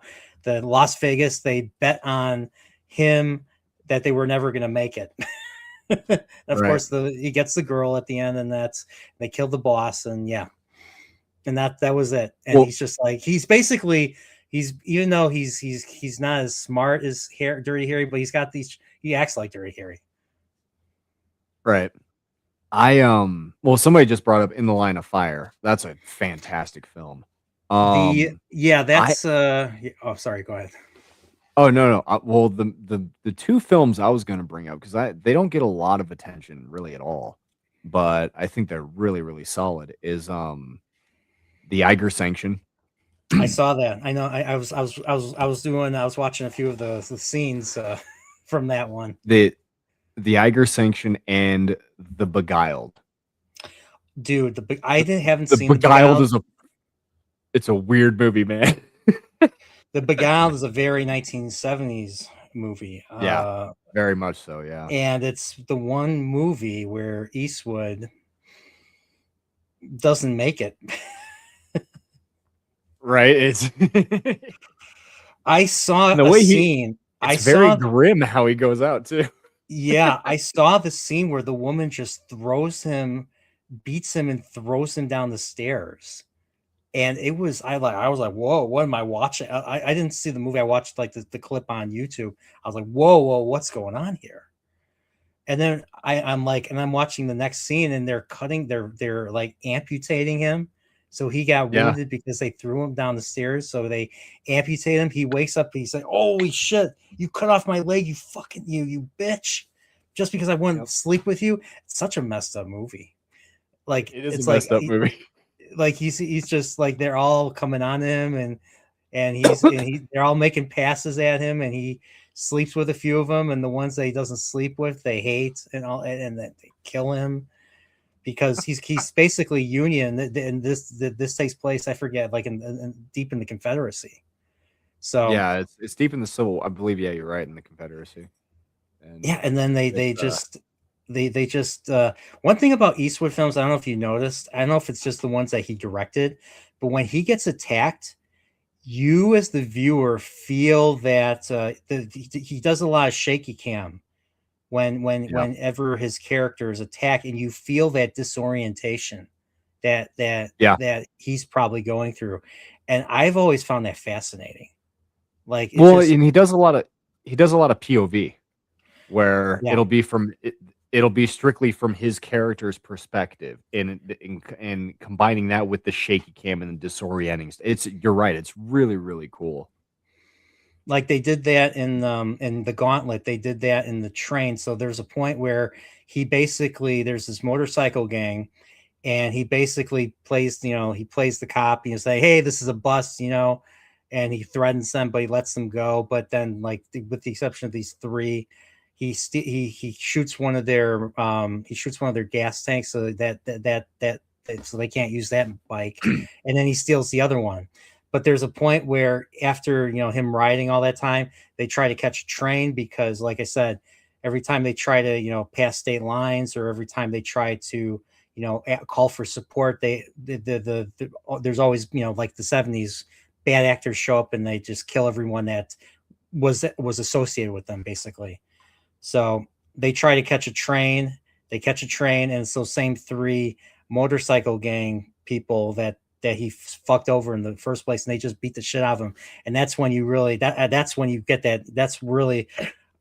Las Vegas, they bet on him that they were never going to make it. Of course, he gets the girl at the end, and they killed the boss, and yeah, and that was it. And he's just like even though he's not as smart as Dirty Harry, but he acts like Dirty Harry. Right. Somebody just brought up In the Line of Fire. That's a fantastic film. Oh, sorry, go ahead. Oh, no. Well, the two films I was going to bring up, because they don't get a lot of attention really at all, but I think they're really, really solid, is The Eiger Sanction. I saw that. I know. I was watching a few of the scenes from that one. The Eiger Sanction and The Beguiled. Dude, haven't seen The Beguiled. It's a weird movie, man. The Beguiled is a very 1970s movie. Yeah, very much so, yeah. And it's the one movie where Eastwood doesn't make it. Right? I saw the scene. It's very grim how he goes out, too. Yeah, I saw the scene where the woman just beats him and throws him down the stairs. And I was like, whoa, what am I watching? I didn't see the movie. I watched like the clip on YouTube. I was like, whoa, what's going on here? And then I'm watching the next scene, and they're like amputating him. So he got wounded because they threw him down the stairs. So they amputate him. He wakes up and he's like, holy shit, you cut off my leg, you bitch. Just because I wouldn't sleep with you. It's such a messed up movie. Like, it's a messed up movie. Like he's just like, they're all coming on him, and they're all making passes at him, and he sleeps with a few of them, and the ones that he doesn't sleep with, they hate, and then they kill him because he's basically Union, and this takes place, I forget, like in deep in the Confederacy. So yeah, it's deep in the Civil. I believe, yeah, you're right, in the Confederacy. And then they just one thing about Eastwood films, I don't know if you noticed, I don't know if it's just the ones that he directed, but when he gets attacked, you as the viewer feel that he does a lot of shaky cam whenever his character is attacked, and you feel that disorientation that he's probably going through. And I've always found that fascinating. Like, and he does a lot of POV where it'll be strictly from his character's perspective, and combining that with the shaky cam and the disorienting. You're right. It's really, really cool. Like they did that in the Gauntlet. They did that in the train. So there's a point where there's this motorcycle gang, and he basically plays the cop. You say, hey, this is a bus, and he threatens them, but he lets them go. But then, like, with the exception of these three, he shoots one of their gas tanks, so so they can't use that bike, and then he steals the other one. But there's a point where after him riding all that time, they try to catch a train, because, like I said, every time they try to pass state lines, or every time they try to call for support, there's always like the 70s, bad actors show up and they just kill everyone that was associated with them, basically. So they try to catch a train. They catch a train, and it's those same three motorcycle gang people that he fucked over in the first place, and they just beat the shit out of him. And that's when you really that's when you get that. That's really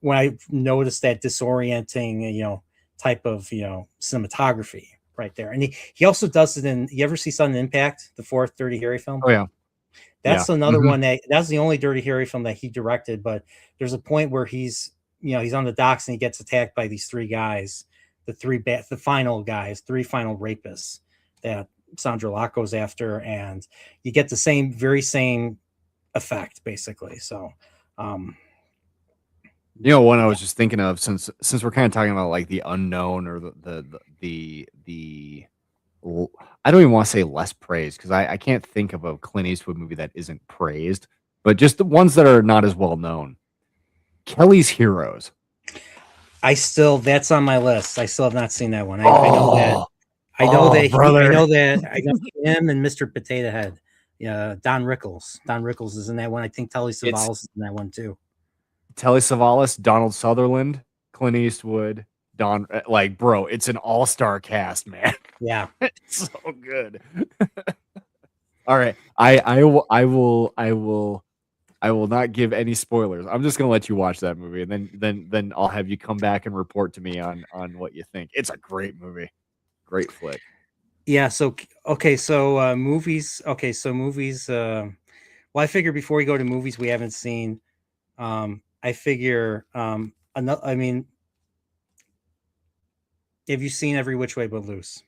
when I noticed that disorienting, type of cinematography right there. And he also does it in. You ever see Sudden Impact, the fourth Dirty Harry film? Oh yeah. That's Yeah. another one that's the only Dirty Harry film that he directed. But there's a point where he's he's on the docks and he gets attacked by these three guys, the final guys, three final rapists that Sandra Locke goes after, and you get the very same effect basically. So, one I was just thinking of, since we're kind of talking about like the unknown or the I don't even want to say less praised, because I can't think of a Clint Eastwood movie that isn't praised, but just the ones that are not as well known. Kelly's Heroes. That's on my list. I still have not seen that one. I know that. I know him and Mr. Potato Head. Yeah, Don Rickles. Don Rickles is in that one. I think Telly Savalas is in that one too. Telly Savalas, Donald Sutherland, Clint Eastwood, bro, it's an all-star cast, man. Yeah. It's so good. All right. I will not give any spoilers. I'm just gonna let you watch that movie, and then I'll have you come back and report to me on what you think. It's a great movie. Great flick. Yeah, so movies. Okay, so movies, well, I figure before we go to movies we haven't seen, I figure I mean, have you seen Every Which Way But Loose?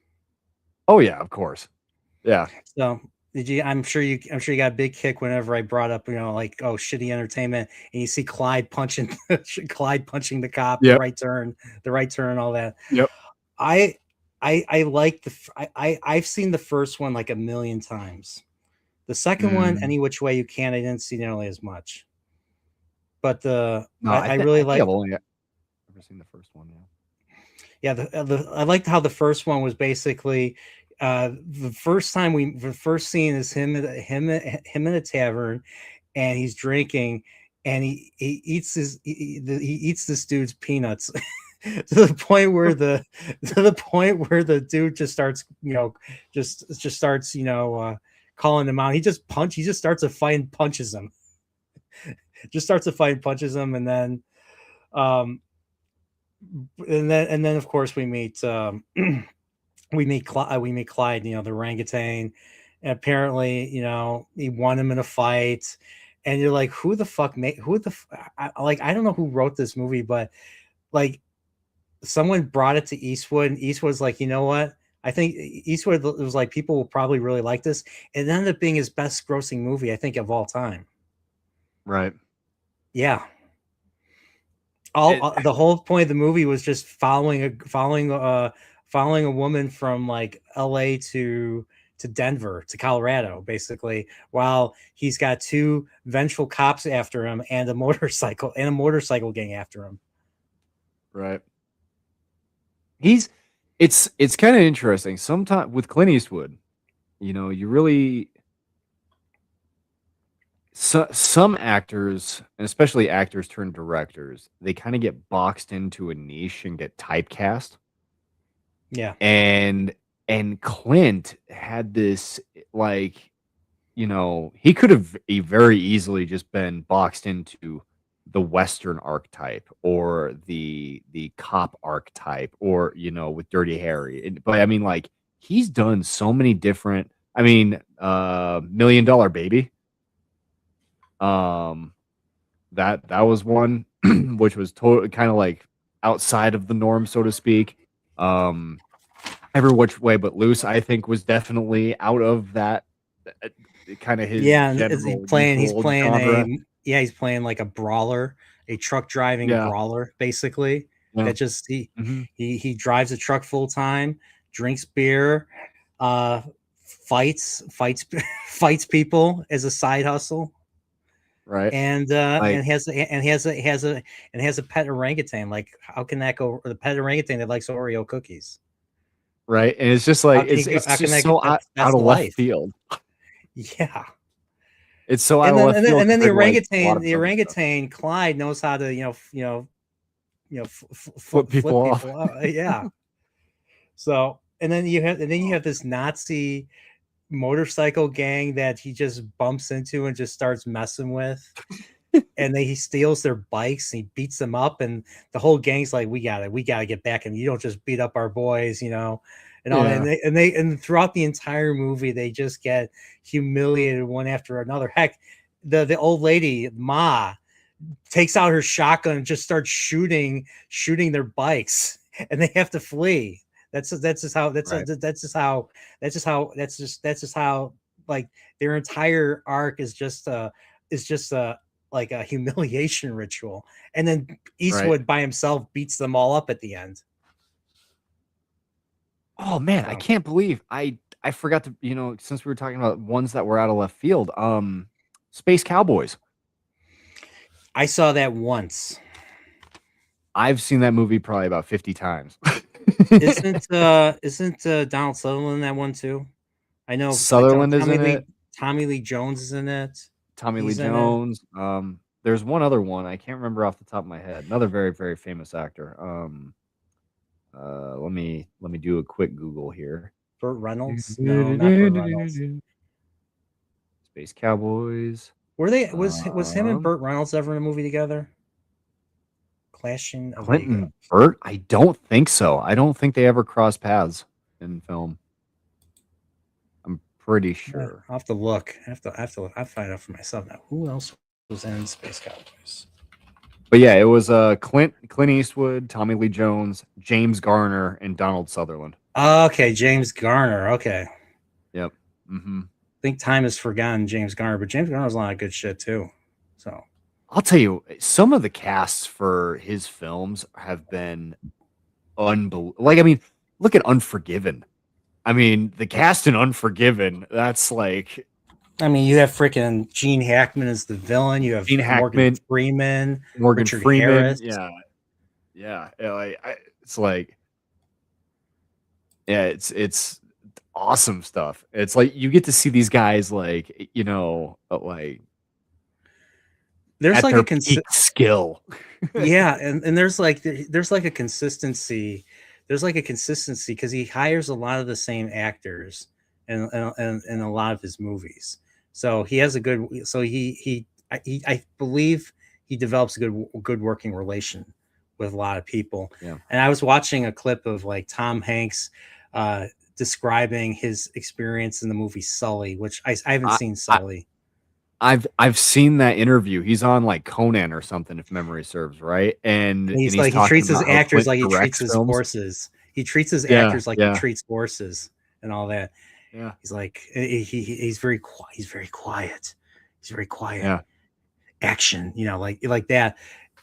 Oh yeah, of course. Yeah. So I'm sure you got a big kick whenever I brought up, like, oh, shitty entertainment, and you see Clyde punching the cop, Yep. the right turn, all that. Yep. I like I've seen the first one like a million times. The second one, Any Which Way You Can, I didn't see nearly as much. But I really like. I've only ever seen the first one. Yeah, I liked how the first one was basically the first scene is him in a tavern, and he's drinking, and he eats this dude's peanuts. to the point where the dude just starts starts calling him out. He just starts a fight and punches him. And then and then of course we meet Clyde, the orangutan. And apparently, he won him in a fight, and you're like, who the fuck I don't know who wrote this movie, but like, someone brought it to Eastwood, and Eastwood's like, you know what? I think Eastwood was like, people will probably really like this. It ended up being his best grossing movie, I think, of all time. Right. Yeah. The whole point of the movie was just following a woman from like LA to Denver to Colorado, basically, while he's got two vengeful cops after him and a motorcycle gang after him. Right. It's kind of interesting. Sometimes with Clint Eastwood, you really, some actors, and especially actors turned directors, they kind of get boxed into a niche and get typecast. Yeah. And Clint had this, like, he could have very easily just been boxed into the Western archetype or the cop archetype, or with Dirty Harry. But I mean, like, he's done so many different. I mean, $1 Million Baby. That was one which was totally kind of like outside of the norm, so to speak. Every Which Way But Loose, I think, was definitely out of that kind of his he's playing like a brawler, a truck driving brawler, basically. Yeah. That just he drives a truck full time, drinks beer, fights people as a side hustle, right? And has a pet orangutan. Like, how can that go? The pet orangutan that likes Oreo cookies, right? And it's just like it's just so out of left field. Yeah. It's so out of left field. And then the orangutan Clyde knows how to, flip people off. Yeah. So, and then you have this Nazi motorcycle gang that he just bumps into and just starts messing with. And then he steals their bikes and he beats them up, and the whole gang's like, we gotta get back, and you don't just beat up our boys, and all that. And throughout the entire movie, they just get humiliated one after another. Heck, the old lady Ma takes out her shotgun and just starts shooting their bikes, and they have to flee. That's just how like their entire arc is just like a humiliation ritual. And then Eastwood by himself beats them all up at the end. Oh man, I can't believe I forgot to, since we were talking about ones that were out of left field, Space Cowboys. I saw that once. I've seen that movie probably about 50 times. Isn't Donald Sutherland in that one too? I know Sutherland is in it. Tommy Lee Jones is in it. Tommy Lee Jones. There's one other one I can't remember off the top of my head. Another very, very famous actor. Let me do a quick Google here. Burt Reynolds? No, not Burt Reynolds. Space Cowboys. Were they? Was him and Burt Reynolds ever in a movie together? Clashing of Clint and Burt? I don't think so. I don't think they ever crossed paths in film. I'm pretty sure. I'll have to look. I'll find out for myself now. Who else was in Space Cowboys? But yeah, it was Clint Eastwood, Tommy Lee Jones, James Garner, and Donald Sutherland. Okay, James Garner. Okay. Yep. Mm-hmm. I think time has forgotten James Garner, but James Garner was a lot of good shit too. So I'll tell you, some of the casts for his films have been unbelievable. Like, I mean, look at Unforgiven. I mean, the cast in Unforgiven, that's like... I mean, you have freaking Gene Hackman as the villain. You have Morgan Freeman, Richard Harris. Yeah. It's like... Yeah, it's awesome stuff. It's like you get to see these guys like, like... There's like a skill. Yeah, and there's like a consistency. There's like a consistency because he hires a lot of the same actors in a lot of his movies. So he has a good. So I believe he develops a good working relation with a lot of people. Yeah. And I was watching a clip of like Tom Hanks describing his experience in the movie Sully, which I haven't seen Sully. I've seen that interview. He's on like Conan or something, if memory serves, right? And he's like he treats his actors like he treats his horses. He treats his actors like he treats horses and all that. Yeah, he's like he's very quiet. He's very quiet. He's very quiet. Yeah, action, like that.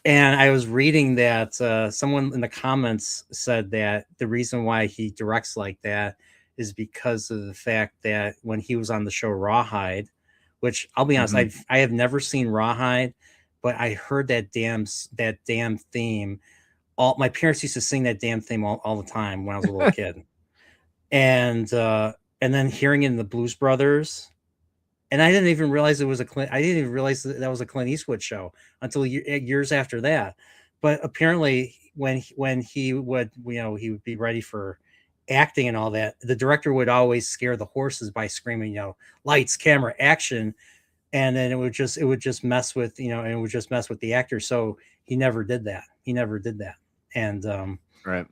And I was reading that someone in the comments said that the reason why he directs like that is because of the fact that when he was on the show Rawhide, which I'll be honest, I have never seen Rawhide, but I heard that damn theme. My parents used to sing that damn theme all the time when I was a little kid, and then hearing it in the Blues Brothers, and I didn't even realize I didn't even realize that was a Clint Eastwood show until years after that. But apparently, when he would he would be ready for acting and all that, the director would always scare the horses by screaming, lights, camera, action, and then it would just mess with the actor. So he never did that. And right.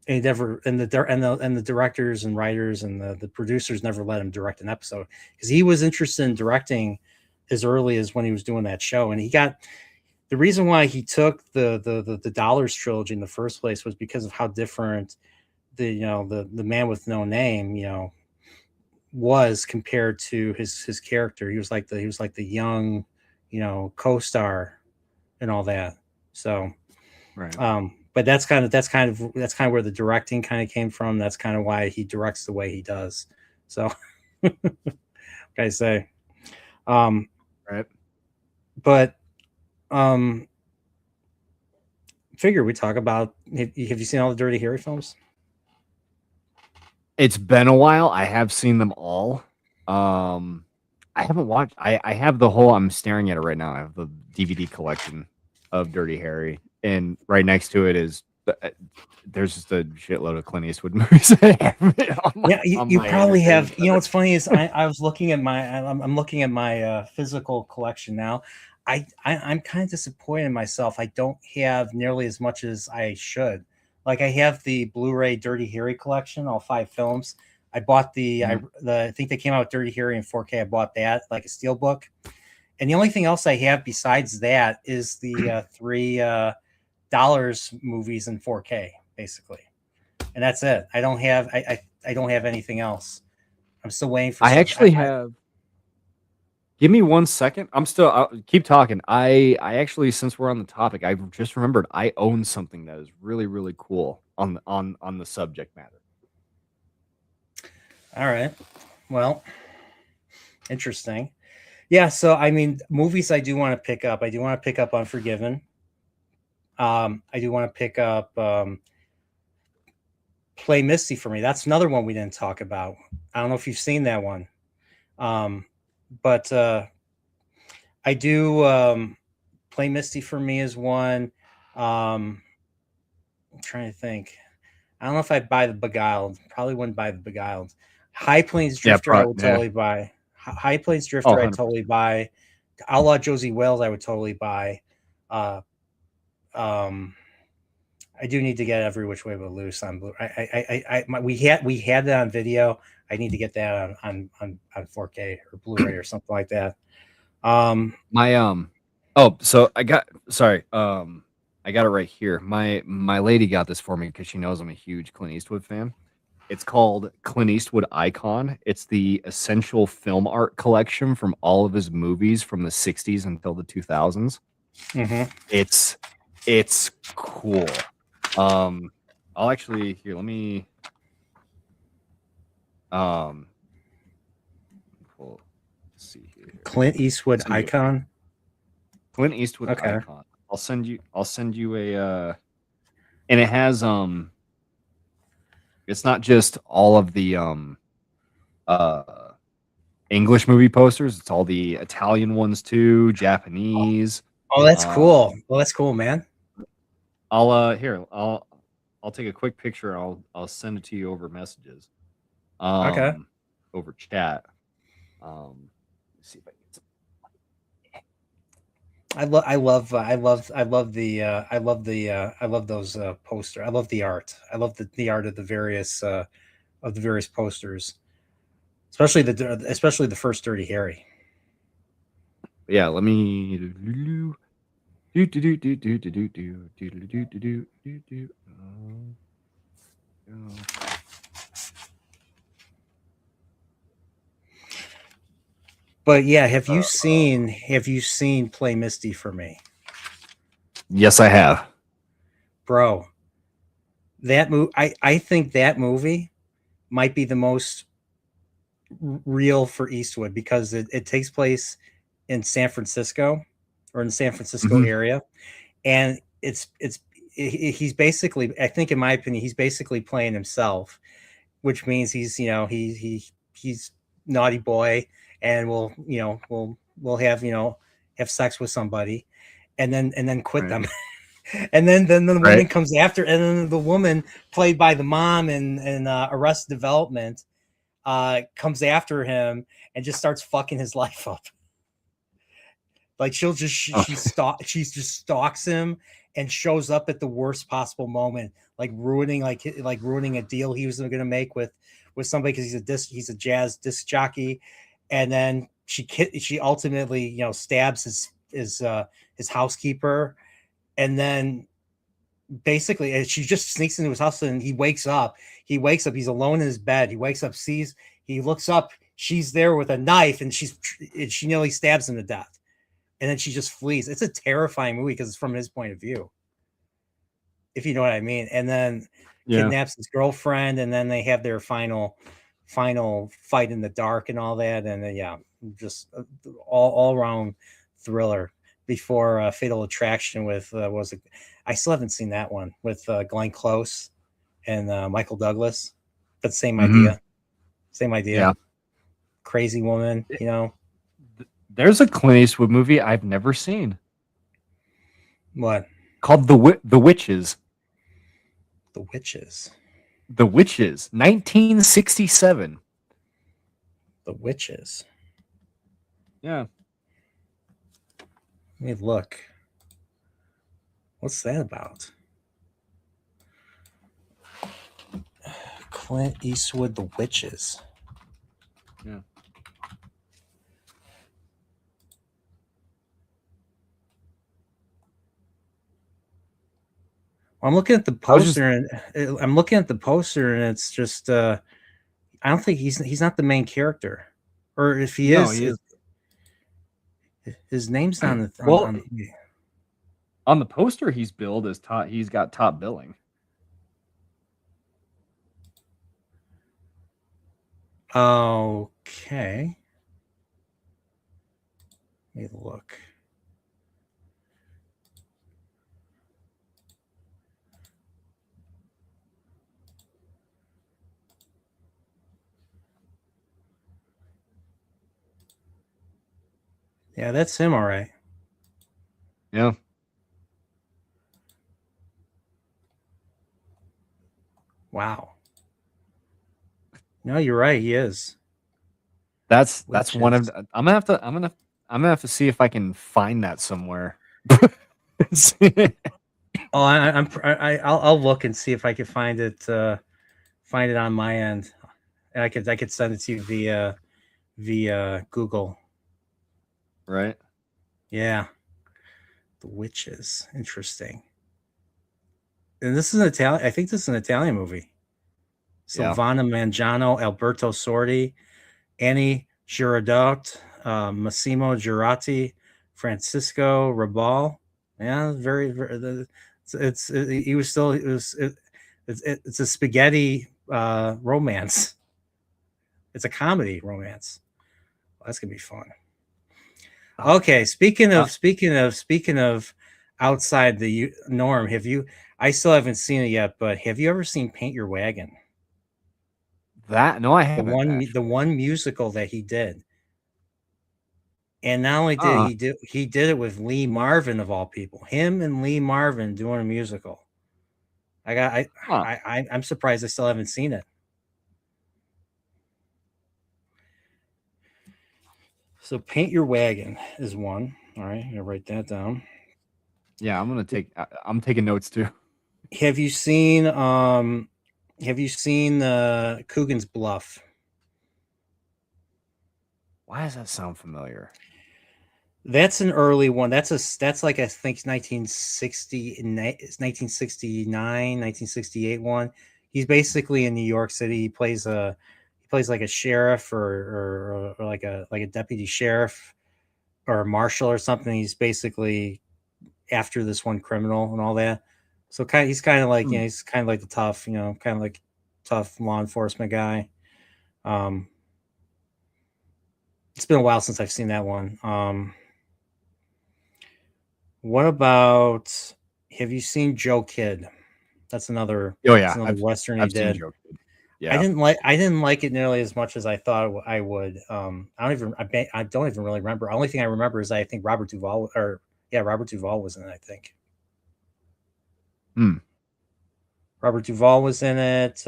And the directors and writers and the producers never let him direct an episode because he was interested in directing as early as when he was doing that show. And he got the reason why he took the Dollars trilogy in the first place was because of how different the Man with No Name was compared to his character. He was like the young co-star and all that. So right. But that's kind of where the directing kind of came from. That's kind of why he directs the way he does. So what can I say? Right. But figure we talk about, have you seen all the Dirty Harry films? It's been a while. I have seen them all. I haven't watched. I have the whole. I'm staring at it right now. I have the DVD collection of Dirty Harry, and right next to it is There's just a shitload of Clint Eastwood movies. Yeah, you My probably entertainment have. You know, center. what's funny is I was looking at I'm looking at my physical collection now. I'm kind of disappointed in myself. I don't have nearly as much as I should. Like I have the Blu-ray Dirty Harry collection, all 5 films. I bought I think they came out with Dirty Harry in 4K. I bought that like a steelbook. And the only thing else I have besides that is the $3 movies in 4K, basically, and that's it. I don't have anything else. I'm still waiting for I stuff. actually have. Give me 1 second. I'll keep talking. I actually, since we're on the topic, I just remembered I own something that is really really cool on the subject matter. All right. Well, interesting. Yeah. So I mean, movies I do want to pick up. I do want to pick up Unforgiven. I do want to pick up Play Misty for me. That's another one we didn't talk about. I don't know if you've seen that one, but I do. Play Misty for me is one. I'm trying to think. I don't know if I'd buy the Beguiled. Probably wouldn't buy the Beguiled. High Plains Yeah, Drifter, I would yeah. totally buy. High Plains Oh, Drifter, I'd 100%. totally buy. Outlaw Josie Wales, I would totally buy. Uh, um, I do need to get Every Which Way But Loose on Blue. We had that on video. I need to get that on 4K or Blu-ray or something like that. My Oh, so I got sorry. I got it right here. My lady got this for me because she knows I'm a huge Clint Eastwood fan. It's called Clint Eastwood Icon. It's the essential film art collection from all of his movies from the 60s until the 2000s. mhm. It's cool. I'll actually here, let me um let's see here. Clint Eastwood Icon. Clint Eastwood Okay. Icon. I'll send you and it has it's not just all of the uh English movie posters, it's all the Italian ones too, Japanese. Oh, that's cool. Well, that's cool, man. I'll take a quick picture. I'll send it to you over messages. Okay. Over chat. Let's see if I can get some. I love those poster. I love the art. I love the art of the various posters, especially the first Dirty Harry. Yeah, let me But yeah, have you seen Play Misty for me? Yes, I have. Bro, that movie, I think that movie might be the most real for Eastwood because it takes place in San Francisco or in the San Francisco area, and he's basically, I think in my opinion, he's basically playing himself, which means he's he's naughty boy and we'll have sex with somebody and then quit Right. them. And then the Right. woman comes after, and then the woman played by the mom in Arrested Development comes after him and just starts fucking his life up. Like she just stalks him and shows up at the worst possible moment, like ruining a deal he was going to make with somebody because he's a jazz disc jockey, and then she ultimately stabs his housekeeper, and then basically she just sneaks into his house and he wakes up. He's alone in his bed. He wakes up, he looks up, she's there with a knife, and she nearly stabs him to death. And then she just flees. It's a terrifying movie because it's from his point of view, if you know what I mean. And then kidnaps his girlfriend, and then they have their final fight in the dark and all that. And then, just all around thriller before Fatal Attraction with I still haven't seen that one with Glenn Close and Michael Douglas, but same idea. Yeah. Crazy woman, There's a Clint Eastwood movie I've never seen. What? Called The Witches. The Witches. The Witches, 1967. The Witches. Yeah. Let me look. What's that about? Clint Eastwood, The Witches. Yeah. I'm looking at the I was just poster, and I'm looking at the poster, and it's just I don't think he's not the main character, or if he no, is, he is. his name's on the Well, on on the poster he's billed as top. He's got top billing. Okay. Let me look. Yeah, that's him, all right. Yeah. Wow. No, you're right. He is. That's one Witches. of. I'm gonna have to see if I can find that somewhere. Oh, I'll look and see if I can find it on my end. And I could send it to you via Google. Right. Yeah, The Witches. Interesting. And this is an Italian. I think this is an Italian movie. Yeah. Silvana Mangiano, Alberto Sordi, Annie Girardot, Massimo Giratti, Francisco Rabal. Yeah, he was still it's a spaghetti romance. It's a comedy romance. Well, that's gonna be fun. Okay, speaking of outside the norm, have you? I still haven't seen it yet, but have you ever seen Paint Your Wagon? That no, I haven't The actually. one musical that he did. And not only did Uh, he did it with Lee Marvin of all people. Him and Lee Marvin doing a musical. huh. I'm surprised I still haven't seen it. So Paint Your Wagon is one. All right, I'm gonna write that down. Yeah, I'm taking notes too. Have you seen Coogan's Bluff? Why does that sound familiar? That's an early one. That's like I think 1960 1969, 1968 one. He's basically in New York City. He plays like a sheriff or like a deputy sheriff or a marshal or something. He's basically after this one criminal and all that. So he's kind of like, Hmm. he's kind of like the tough, kind of like tough law enforcement guy. Um, it's been a while since I've seen that one. What about have you seen Joe Kidd? Oh That's yeah, another Western he I've seen did. Joe Kid. Yeah. I didn't like it nearly as much as I thought I would. I don't even really remember. The only thing I remember is I think Robert Duvall was in it, I think. Hmm. Robert Duvall was in it.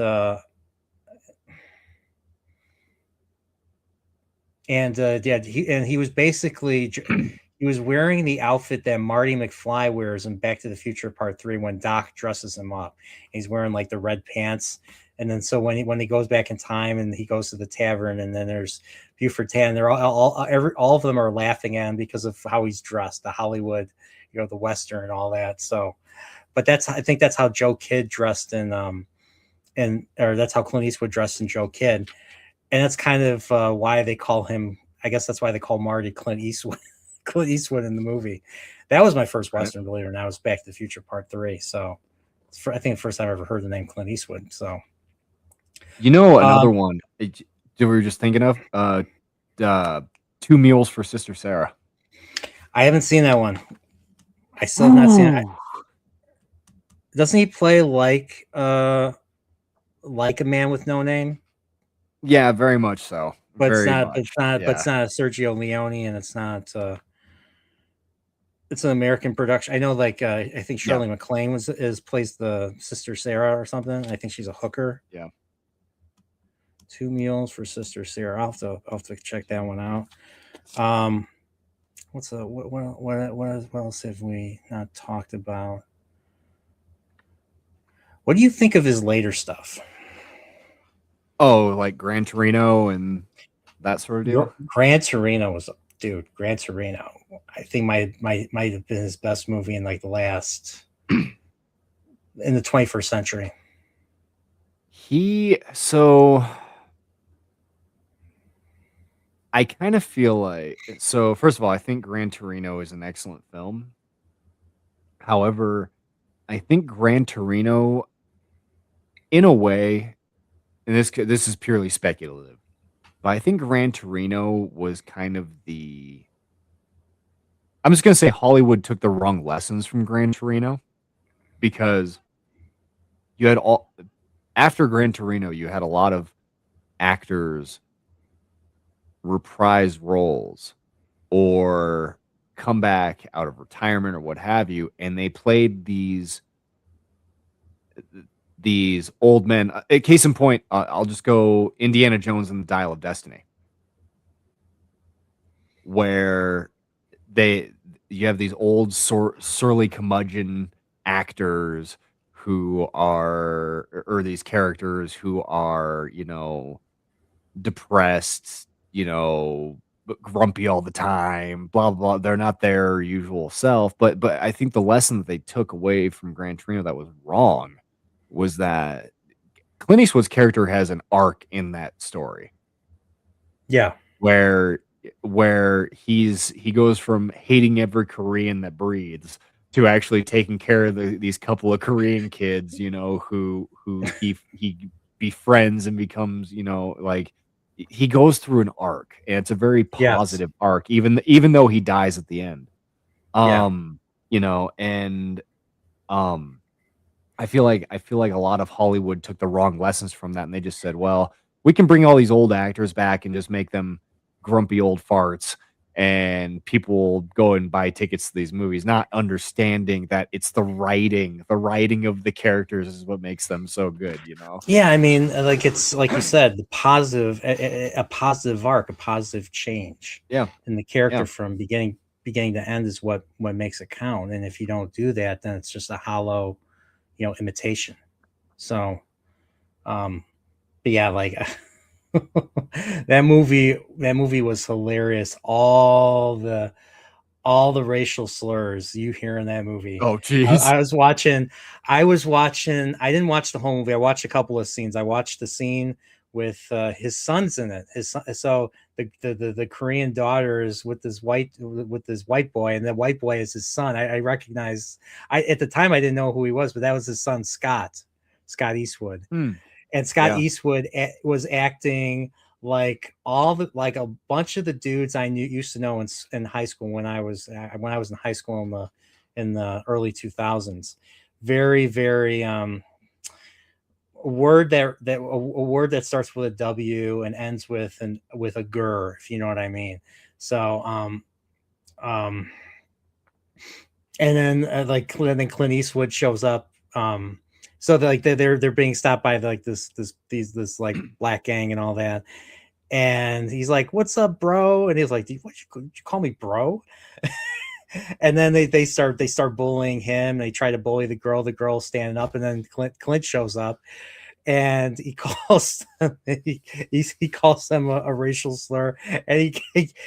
Yeah, he was basically he was wearing the outfit that Marty McFly wears in Back to the Future Part 3 when Doc dresses him up. He's wearing like the red pants. And then so when he goes back in time and he goes to the tavern and then there's Buford Tan, they're all of them are laughing at him because of how he's dressed, the Hollywood, the Western and all that. So, but I think that's how Joe Kidd dressed or that's how Clint Eastwood dressed in Joe Kidd. And that's kind of why they call him. I guess that's why they call Marty Clint Eastwood. Clint Eastwood in the movie. That was my first Right. Western, believe it or not. It was Back to the Future Part 3. So I think the first time I ever heard the name Clint Eastwood. So You know another um, one that we were just thinking of? Two Meals for Sister Sarah. I haven't seen that one. I still have not seen it. Ooh. Doesn't he play like a man with no name? Yeah, very much so. But Very much. But Yeah. it's not a Sergio Leone, and it's not. it's an American production. I know, like I think Yeah, Shirley MacLaine plays the sister Sarah or something. I think she's a hooker. yeah. 2 meals for Sister Sarah. I'll have to check that one out. Um, what's the what else have we not talked about? What do you think of his later stuff? Oh, like Gran Torino and that sort of deal. Your Gran Torino was dude. Gran Torino, I think might have been his best movie in like the last in the 21st century. So I kind of feel like, so first of all, I think Gran Torino is an excellent film. However, I think Gran Torino, in a way, and this is purely speculative, but I think Gran Torino was kind of the. I'm just gonna say Hollywood took the wrong lessons from Gran Torino, because you had all after Gran Torino, you had a lot of actors reprise roles or come back out of retirement or what have you, and they played these old men. Case in point, I'll just go Indiana Jones and the Dial of Destiny, where they you have these old surly curmudgeon actors who are, or these characters who are, depressed, grumpy all the time, blah blah. They're not their usual self. But I think the lesson that they took away from Gran Torino that was wrong was that Clint Eastwood's character has an arc in that story Yeah, where he goes from hating every Korean that breathes to actually taking care of these couple of Korean kids, who he befriends and becomes, like he goes through an arc, and it's a very yes, positive arc, even though he dies at the end. yeah, And um I feel like a lot of Hollywood took the wrong lessons from that, and they just said, "Well, we can bring all these old actors back and just make them grumpy old farts, and people will go and buy tickets to these movies," not understanding that it's the writing of the characters is what makes them so good, you know? yeah. I mean, like it's like you said, the positive, a positive arc, a positive change Yeah, in the character yeah, from beginning to end is what makes it count. And if you don't do that, then it's just a hollow, imitation. So, um, but yeah, like that movie was hilarious. All the racial slurs you hear in that movie. oh, I, jeez. I was watching. I was watching. I didn't watch the whole movie. I watched a couple of scenes. I watched the scene with his sons in it. His son, so the Korean daughters with this white boy, and the white boy is his son. I recognize. I At the time I didn't know who he was, but that was his son Scott Eastwood, Hmm, and Scott yeah, Eastwood was acting like a bunch of the dudes I used to know in high school when I was in high school in the early 2000s. Very very a word that starts with a W and ends with a gur, if you know what I mean. So um and then and then Clint Eastwood shows up. So they're being stopped by like this like black gang and all that, and he's like, "What's up, bro?" And he's like, "Did you call me bro?" And then they start bullying him. They try to bully the girl. The girl's standing up, and then Clint shows up, and he calls he calls them a racial slur, and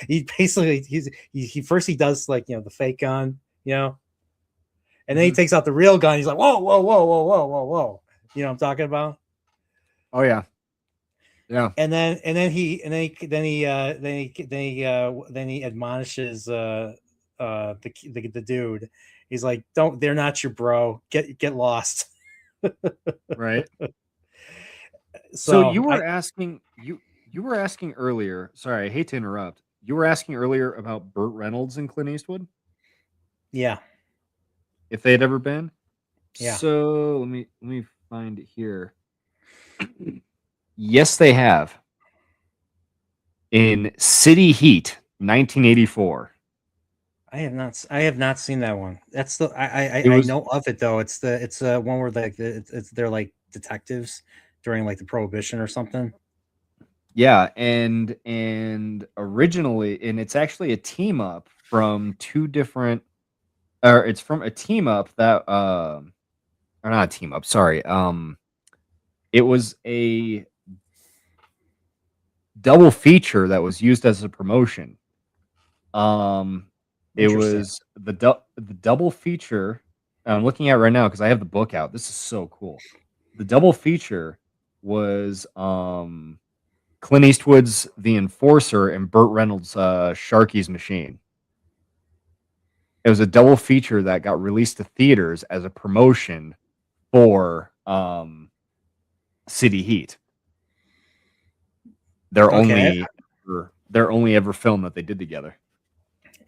he basically he first he does like the fake gun, and then he mhm. takes out the real gun. He's like, "Whoa, whoa, whoa, whoa, whoa, whoa, whoa!" You know what I'm talking about? Oh, yeah, yeah, And then he admonishes the dude. He's like, "Don't, they're not your bro. Get lost." right. So So I you were asking earlier. Sorry, I hate to interrupt. You were asking earlier about Burt Reynolds and Clint Eastwood, yeah, if they had ever been. yeah. So let me find it here. Yes, they have. In City Heat, 1984. I have not seen that one. That's the It I was know of it though. It's one where like they're like detectives during like the Prohibition or something. Yeah, and originally, and it's actually a team up from two different, or it's from a team up that or not a team up, sorry. It was a double feature that was used as a promotion. Um, it Interesting. was the double feature I'm looking at right now because I have the book out. This is so cool. The double feature was Clint Eastwood's The Enforcer and Burt Reynolds' Sharky's Machine. It was a double feature that got released to theaters as a promotion for City Heat. Their Okay, only their only ever film that they did together.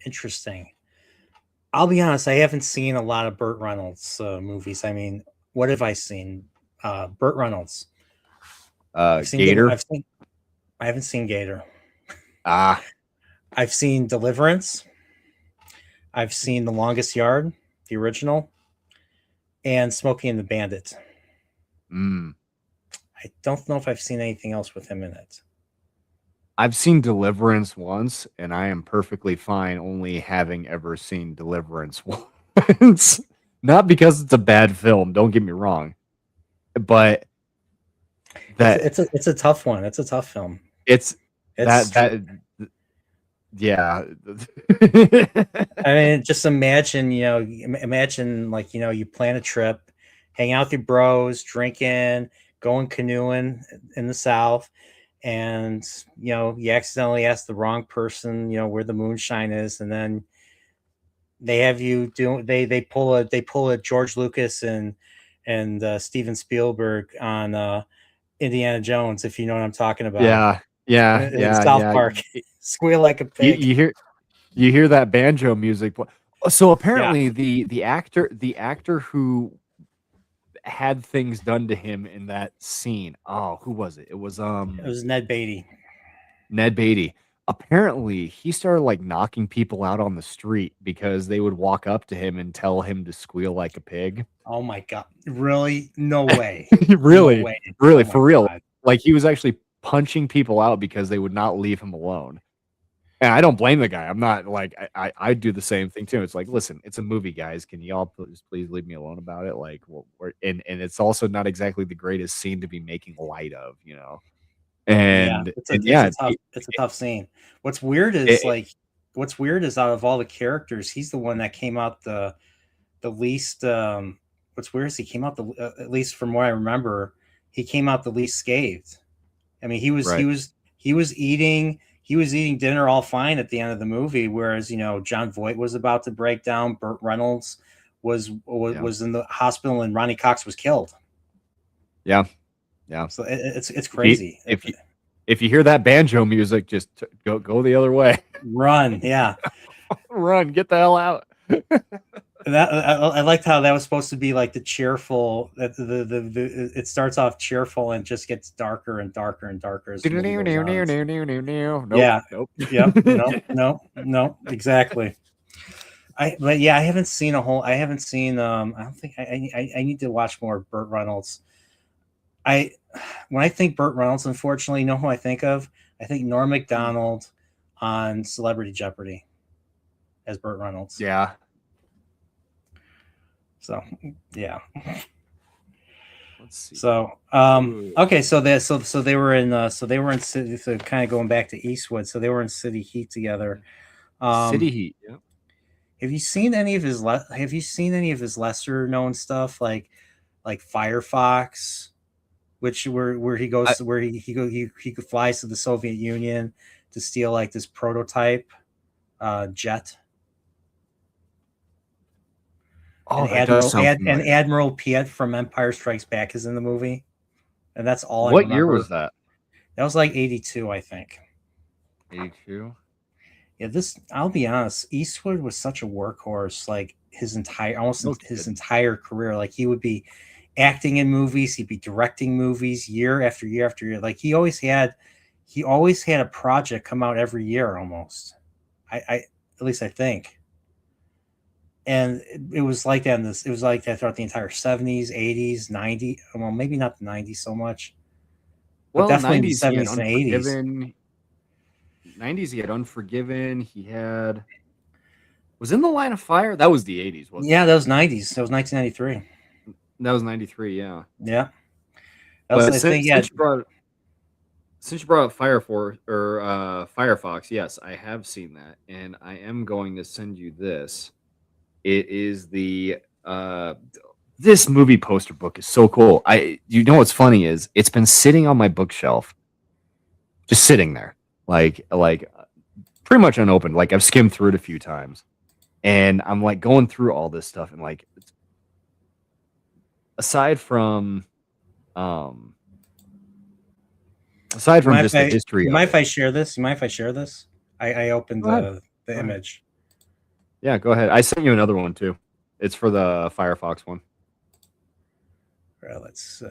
interesting. I'll be honest, I haven't seen a lot of Burt Reynolds movies. I mean, what have I seen? Burt Reynolds. Gator. I haven't seen Gator. Ah, I've seen Deliverance. I've seen The Longest Yard, the original, and Smokey and the Bandit. mm. I don't know if I've seen anything else with him in it. I've seen Deliverance once, and I am perfectly fine only having ever seen Deliverance once. Not because it's a bad film, don't get me wrong, but that It's a tough one. It's a tough film. it's It's that yeah. I mean, just imagine, imagine like, you plan a trip, hang out with your bros, drinking, going canoeing in the South, and, you accidentally ask the wrong person, where the moonshine is, and then they have you do they pull a George Lucas and Steven Spielberg on Indiana Jones, if you know what I'm talking about, Yeah, yeah, in yeah, South yeah. Park. Squeal like a You, pig. you hear you hear that banjo music. So Yeah, apparently the actor who had things done to him in that scene. Oh, who was it? It was it was Ned Beatty. Ned Beatty. Apparently, he started like knocking people out on the street because they would walk up to him and tell him to squeal like a pig. Oh my god. Really? No way. No Really, way. really, Oh my for real. god. Like he was actually punching people out because they would not leave him alone. And I don't blame the guy. I'm not like I do the same thing too. It's like, listen, it's a movie, guys. Can y'all please leave me alone about it? Like, and it's also not exactly the greatest scene to be making light of, you know. Yeah, And yeah, it's a tough scene. What's weird is it, like what's weird is out of all the characters, he's the one that came out the least what's weird is he came out the at least from what I remember, he came out the least scathed. I mean, right. he was eating dinner all fine at the end of the movie, whereas John Voight was about to break down. Burt Reynolds Yeah. was in the hospital, and Ronnie Cox was killed. Yeah. Yeah. So it's If you crazy. if you if you hear that banjo music, just go the other way. Run, yeah. Run, get the hell out. That I liked how that was supposed to be like the cheerful. That the it starts off cheerful and just gets darker and darker and darker as the movie goes on. Nope. Yeah. Nope. Yep. No. No. No. Exactly. But yeah, I haven't seen a whole. I haven't seen. I don't think I need to watch more Burt Reynolds. I When I think Burt Reynolds, unfortunately, you know who I think of? I think Norm Macdonald on Celebrity Jeopardy as Burt Reynolds. Yeah. So yeah. Let's see. So okay, so they were in city. So kind of going back to Eastwood, so they were in City Heat together. City Um, Heat. Yep. have you seen any of his Have you seen any of his lesser known stuff like Firefox, which where he I, goes where he flies to the Soviet Union to steal like this prototype jet, oh, that does sound And familiar. Admiral Piet from Empire Strikes Back is in the movie, and that's all I What year was remember. that? That was like 82, I think. 82. Yeah, this I'll be honest, Eastwood was such a workhorse, like No his kidding. entire career. Like he would be acting in movies, he'd be directing movies year after year after year. Like he always had a project come out every year almost. I at least I think. and it was like that in this. It was like that throughout the entire 70s, 80s, 90s. Well, maybe not the 90s so much, but Well, definitely in the 90s he had 70s and 80s. Unforgiven. 90s he had Unforgiven. He had was In the Line of Fire. That was the 80s, wasn't Yeah, it? that was 90s. That was 1993. That was 93. Yeah. Yeah, that was But I think. Yeah, since you brought up Firefox, yes, I have seen that, and I am going to send you this. It is the this movie poster book is so cool. You know what's funny is it's been sitting on my bookshelf, just sitting there, like pretty much unopened. Like I've skimmed through it a few times, and I'm like going through all this stuff, and like aside from um you mind if just the I history you of mind if it. I share this? You mind if I share this? I opened Go ahead. the Go ahead. image. Yeah, go ahead. I sent you another one too. It's for the Firefox one. Well, let's.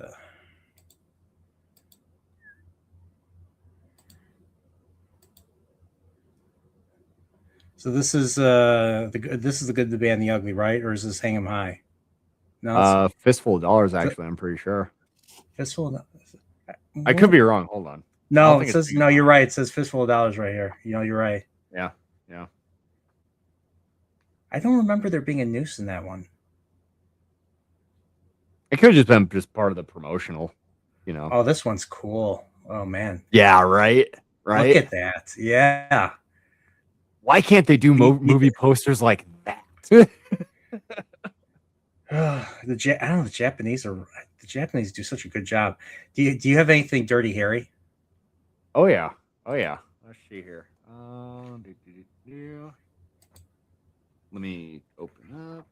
So this is this is the good, the bad, and the ugly, right? Or is this Hang 'Em High? No, it's Fistful of Dollars. Actually, I'm pretty sure. Fistful. I could be wrong. Hold on. I don't No, it think it's says Hang 'Em no. You're High. right. It says Fistful of Dollars right here. You know, you're right. Yeah, yeah. I don't remember there being a noose in that one. It could have just been just part of the promotional, you know. Oh, this one's cool. Oh man, Yeah, right, look right. at that. Yeah. Why can't they do movie posters like that? I don't know. The Japanese do such a good job. Do you have anything Dirty Harry? Oh yeah, oh yeah. Let's see here. Let me open up.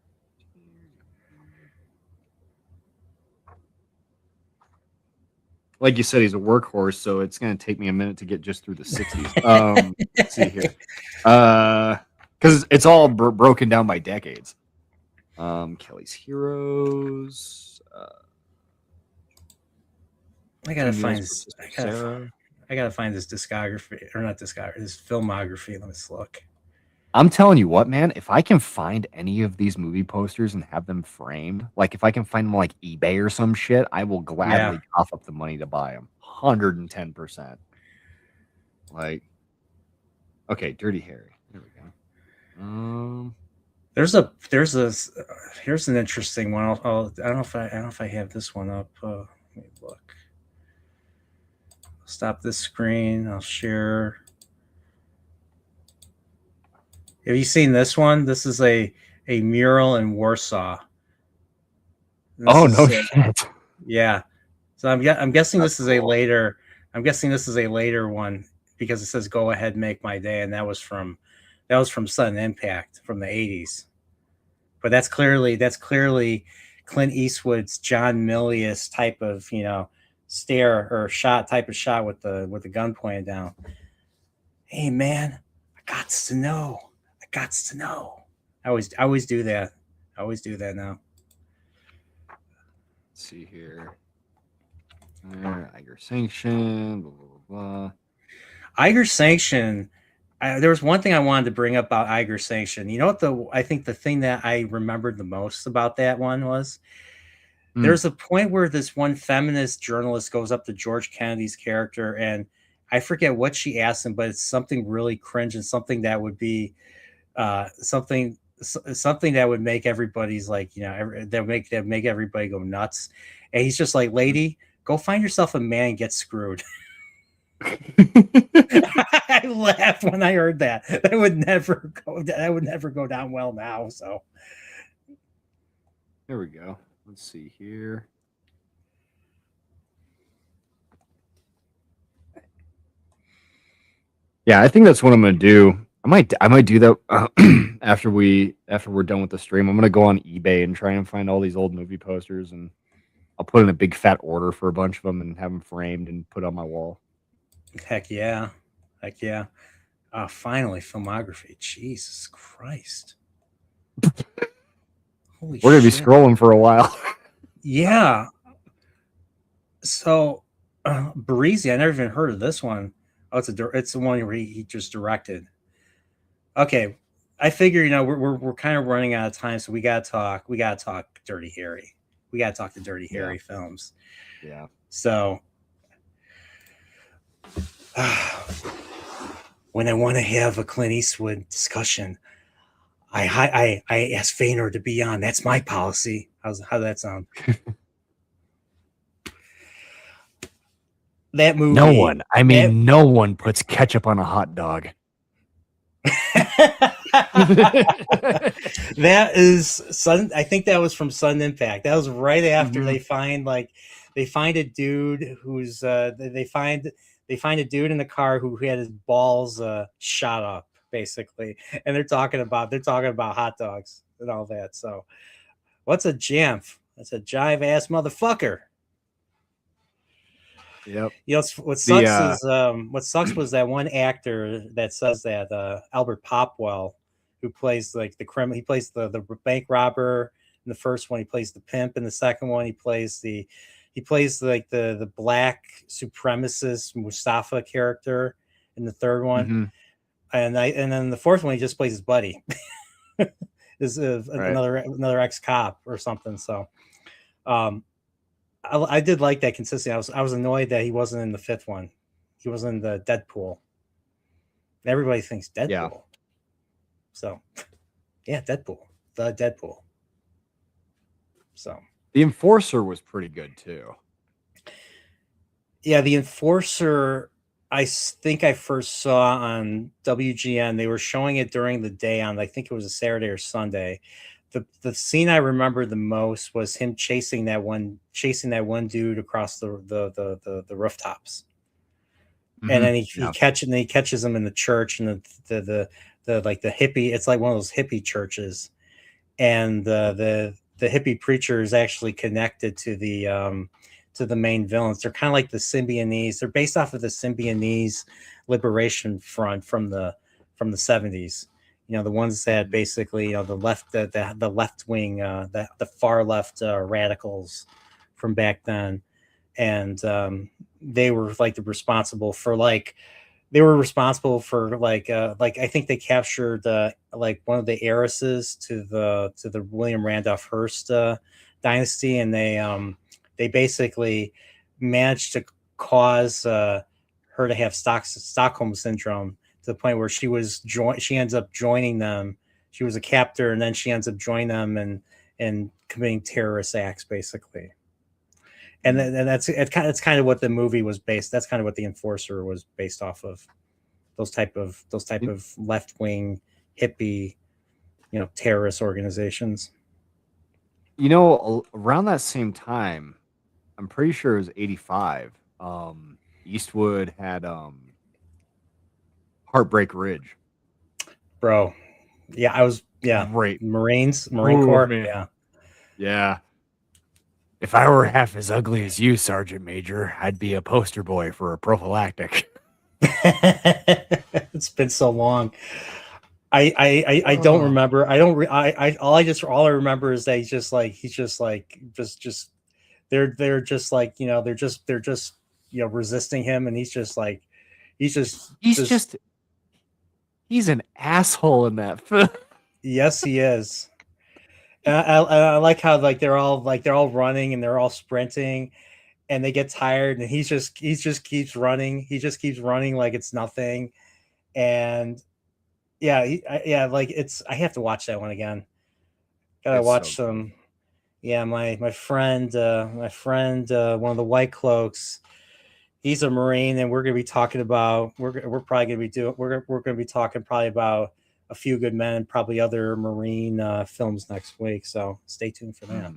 Like you said, he's a workhorse, so it's going to take me a minute to get just through the 60s. Let's see here. Because it's all broken down by decades. Kelly's Heroes. I gotta find this. I gotta find this discography, or not discography, this filmography. Let's look. I'm telling you what, man, if I can find any of these movie posters and have them framed, like if I can find them on like eBay or some shit, I will gladly cough up the money to buy them. 110%. Like, okay, Dirty Harry. There we go. Here's an interesting one. I don't know if I have this one up. Let me look. Stop this screen. I'll share. Have you seen this one? This is a mural in Warsaw. Oh no shit! Yeah, so I'm guessing this is a later. I'm guessing this is a later one because it says "Go ahead, make my day," and that was from Sudden Impact from the '80s. But that's clearly Clint Eastwood's John Milius type of stare or shot type of shot with the gun pointed down. Hey man, I gots to know. I always do that. I always do that now. Let's see here. Eiger Sanction, blah, blah, blah. Eiger Sanction. There was one thing I wanted to bring up about Eiger Sanction. You know what I think the thing that I remembered the most about that one was there's a point where this one feminist journalist goes up to George Kennedy's character, and I forget what she asked him, but it's something really cringe and something that would be something that would make everybody's that make everybody go nuts. And he's just like, lady, go find yourself a man and get screwed. I laughed when I heard that. That would never go down well now. So there we go. Let's see here. Yeah, I think that's what I'm gonna do. I might do that after we're done with the stream. I'm gonna go on eBay and try and find all these old movie posters, and I'll put in a big fat order for a bunch of them and have them framed and put on my wall. Heck yeah. Finally, filmography. Jesus Christ. Holy We're gonna be scrolling for a while. Yeah. So, Barisi, I never even heard of this one. Oh, it's the one where he just directed. Okay, I figure, we're kind of running out of time, so we gotta talk. We gotta talk Dirty Harry. We gotta talk the Dirty Yeah. Harry films. Yeah. So, when I want to have a Clint Eastwood discussion, I ask Feanor to be on. That's my policy. How does that sound? That movie. No one puts ketchup on a hot dog. That is I think that was from Sudden Impact. That was right after they find a dude who's they find a dude in the car who had his balls shot up, basically, and they're talking about hot dogs and all that. So what's a jamf? That's a jive ass motherfucker. Yep. What sucks was that one actor that says that, Albert Popwell, who plays like the criminal. He plays the bank robber in the first one. He plays the pimp in the second one. He plays like the black supremacist Mustafa character in the third one. Mm-hmm. And then the fourth one he just plays his buddy. Is another ex cop or something. So, I did like that consistency. I was annoyed that he wasn't in the fifth one. He was in the Deadpool. Everybody thinks Deadpool. Yeah. So, yeah, Deadpool. The Deadpool. So. The Enforcer was pretty good too. Yeah, The Enforcer, I think I first saw on WGN. They were showing it during the day on, I think it was a Saturday or Sunday. The scene I remember the most was him chasing that one dude across the rooftops, and then he catches him in the church, and the like the hippie. It's like one of those hippie churches, and the hippie preacher is actually connected to the main villains. They're kind of like the Symbionese. They're based off of the Symbionese Liberation Front from the 70s. The ones that basically, the left, the left wing, the far left radicals from back then, and they were like responsible for I think they captured like one of the heiresses to the William Randolph Hearst dynasty, and they basically managed to cause her to have Stockholm syndrome, to the point where she ends up joining them. She was a captor, and then she ends up joining them and committing terrorist acts, basically. And it's kind of what the movie was based. That's kind of what The Enforcer was based off of. Those type of left wing hippie, terrorist organizations. Around that same time, I'm pretty sure it was 85. Eastwood had Heartbreak Ridge. Bro. Yeah, Great. Marine Corps. Man. Yeah. If I were half as ugly as you, Sergeant Major, I'd be a poster boy for a prophylactic. It's been so long. I don't remember. All I remember is that he's just they're just like, they're just resisting him, and he's an asshole in that film. Yes, he is. And I like how they're all running and they're all sprinting, and they get tired, and he just keeps running. He just keeps running like it's nothing. And I have to watch that one again. Gotta watch some. Yeah, my friend, one of the White Cloaks, he's a Marine, and we're gonna be talking about we're gonna be talking probably about A Few Good Men and probably other Marine films next week. So stay tuned for that.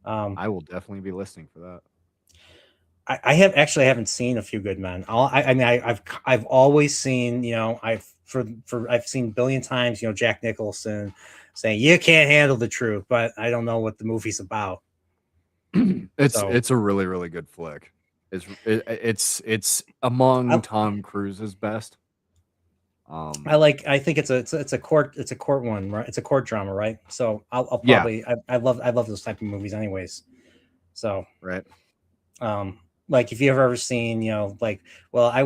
I will definitely be listening for that. I haven't seen A Few Good Men. I've always seen, I've seen a billion times, Jack Nicholson saying you can't handle the truth, but I don't know what the movie's about. It's a really, really good flick. It's among Tom Cruise's best. I think it's a court one, right? It's a court drama, right? So I'll probably I love those type of movies anyways. So right. like if you've ever seen, like, well, I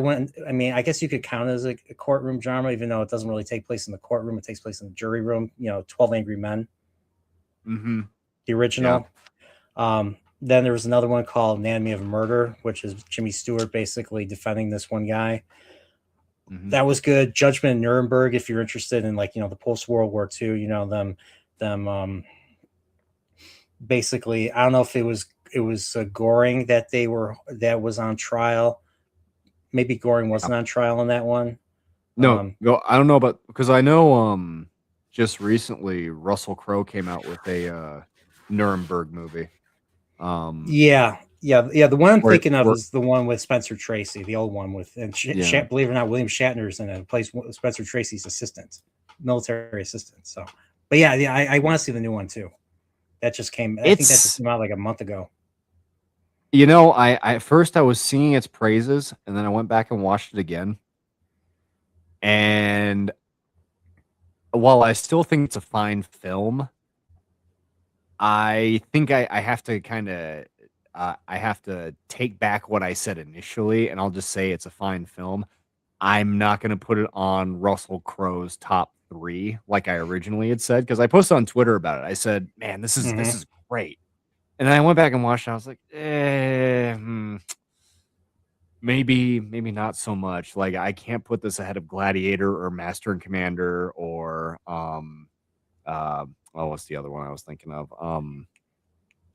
mean, I guess you could count it as a courtroom drama, even though it doesn't really take place in the courtroom. It takes place in the jury room. 12 Angry Men, Mm-hmm. the Yeah. original. Then there was another one called Anatomy of Murder, which is Jimmy Stewart basically defending this one guy. Mm-hmm. That was good. Judgment in Nuremberg, if you're interested in, like, the post World War II, them basically, I don't know if it was Goring that was on trial. Maybe Goring Yeah. wasn't on trial in that one. No, go. I don't know about, because I know just recently Russell Crowe came out with a Nuremberg movie. Yeah, yeah, yeah. The one I'm Where, thinking of where is the one with Spencer Tracy, the old one with, and yeah. believe it or not, William Shatner's in it. Plays Spencer Tracy's assistant, military assistant. So, but yeah, yeah, I want to see the new one too. That just came. I think that just It's, came out like a month ago. I at first I was singing its praises, and then I went back and watched it again. And while I still think it's a fine film, I think I have to kind of I have to take back what I said initially, and I'll just say it's a fine film. I'm not going to put it on Russell Crowe's top 3 like I originally had said, because I posted on Twitter about it. I said, "Man, this Hmm. is great," and then I went back and watched it. I was like, maybe not so much. Like, I can't put this ahead of Gladiator or Master and Commander or what's the other one I was thinking of?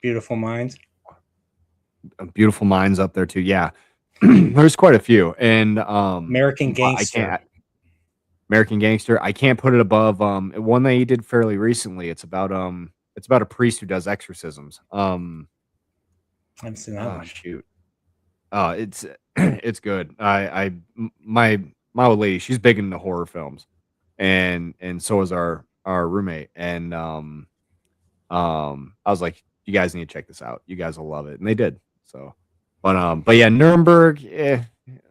Beautiful Mind. Beautiful Minds up there too. Yeah. There's quite a few. And American but I Gangster. can't, American Gangster, I can't put it above one that he did fairly recently. It's about a priest who does exorcisms. I haven't seen that one. Shoot. It's it's good. My old lady, she's big into horror films. And so is our roommate. And I was like, you guys need to check this out. You guys will love it. And they did. So, but yeah, Nuremberg, it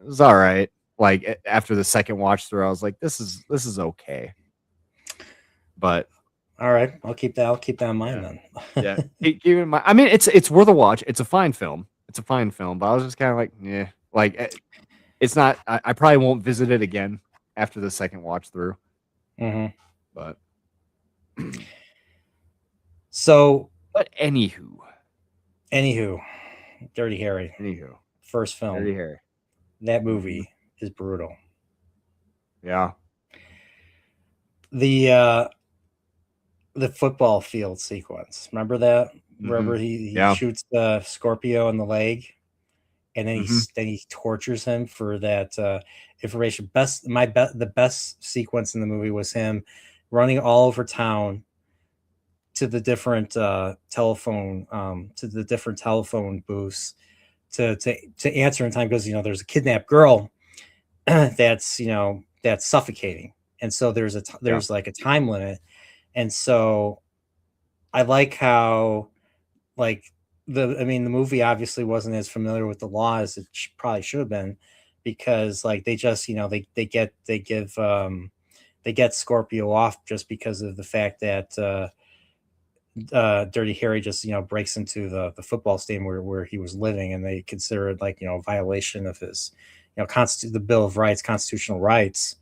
was all right. Like, after the second watch through, I was like, this is okay. But All right, I'll keep that in mind yeah, then. yeah. Keep in mind, I mean, it's worth a watch. It's a fine film. It's a fine film. But I was just kind of like, yeah, like, it's not. I probably won't visit it again after the second watch through. Hmm. But So, anywho, anywho, Dirty Harry, anywho, first film. Dirty Harry. That Hmm. movie is brutal. Yeah. The the football field sequence. Remember that? Hmm. Remember he Yeah. shoots the Scorpio in the leg, and then Hmm. he tortures him for that information. The best sequence in the movie was him running all over town to the different telephone booths to answer in time, because there's a kidnapped girl that's suffocating, and so Yeah. there's like a time limit, and so I like how, like, I mean, the movie obviously wasn't as familiar with the law as it probably should have been, because like they just they get Scorpio off just because of the fact that Dirty Harry just breaks into the football stadium where he was living, and they consider it like a violation of his the Bill of Rights, constitutional rights.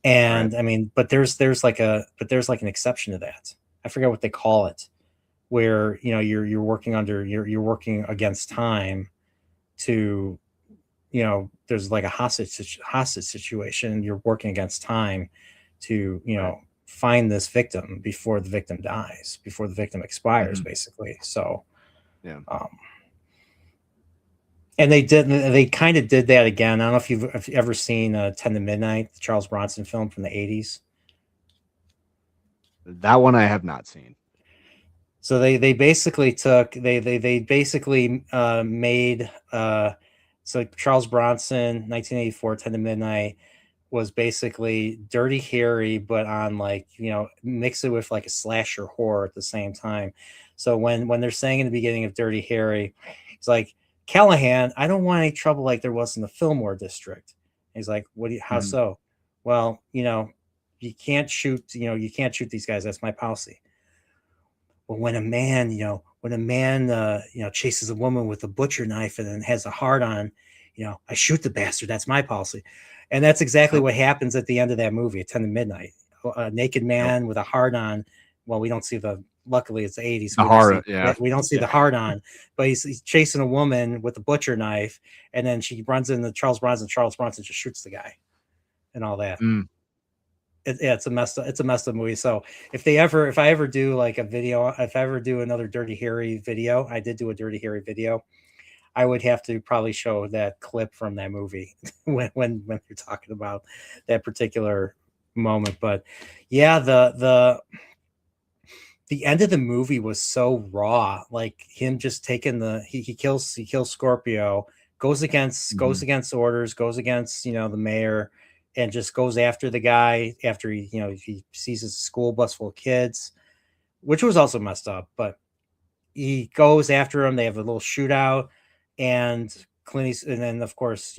Right. And I mean, but there's like an exception to that. I forget what they call it, where you're working you're working against time to there's like a hostage situation. You're working against time to Right. find this victim before the victim dies, before the victim expires, Hmm. basically. So Yeah. um and they kind of did that again. I don't know if you've ever seen 10 to Midnight, the Charles Bronson film from the 80s. That one I have not seen. So they basically they basically made so Charles Bronson 1984 10 to Midnight was basically Dirty Harry, but on, like, mix it with like a slasher horror at the same time. So when they're saying in the beginning of Dirty Harry, it's like, Callahan, I don't want any trouble like there was in the Fillmore district. And he's like, how Mhm. so? Well, you can't shoot, you can't shoot these guys. That's my policy. But when a man, when a man chases a woman with a butcher knife and then has a heart on, I shoot the bastard. That's my policy. And that's exactly Yep. what happens at the end of that movie at 10 to midnight. A naked Yep. man with a heart on. Well, we don't see luckily it's the 80s, so The horror, yeah. we don't see the heart on, but he's chasing a woman with a butcher knife, and then she runs into Charles Bronson. Charles Bronson just shoots the guy and all that. Mm. It's a messed up movie. So if I ever do like a video, if I ever do another Dirty Harry video, I did do a Dirty Harry video, I would have to probably show that clip from that movie when you're talking about that particular moment. But yeah, the end of the movie was so raw, like him just taking he kills Scorpio, goes against orders, goes against the mayor, and just goes after the guy after he sees his school bus full of kids, which was also messed up. But he goes after him. They have a little shootout, and and then of course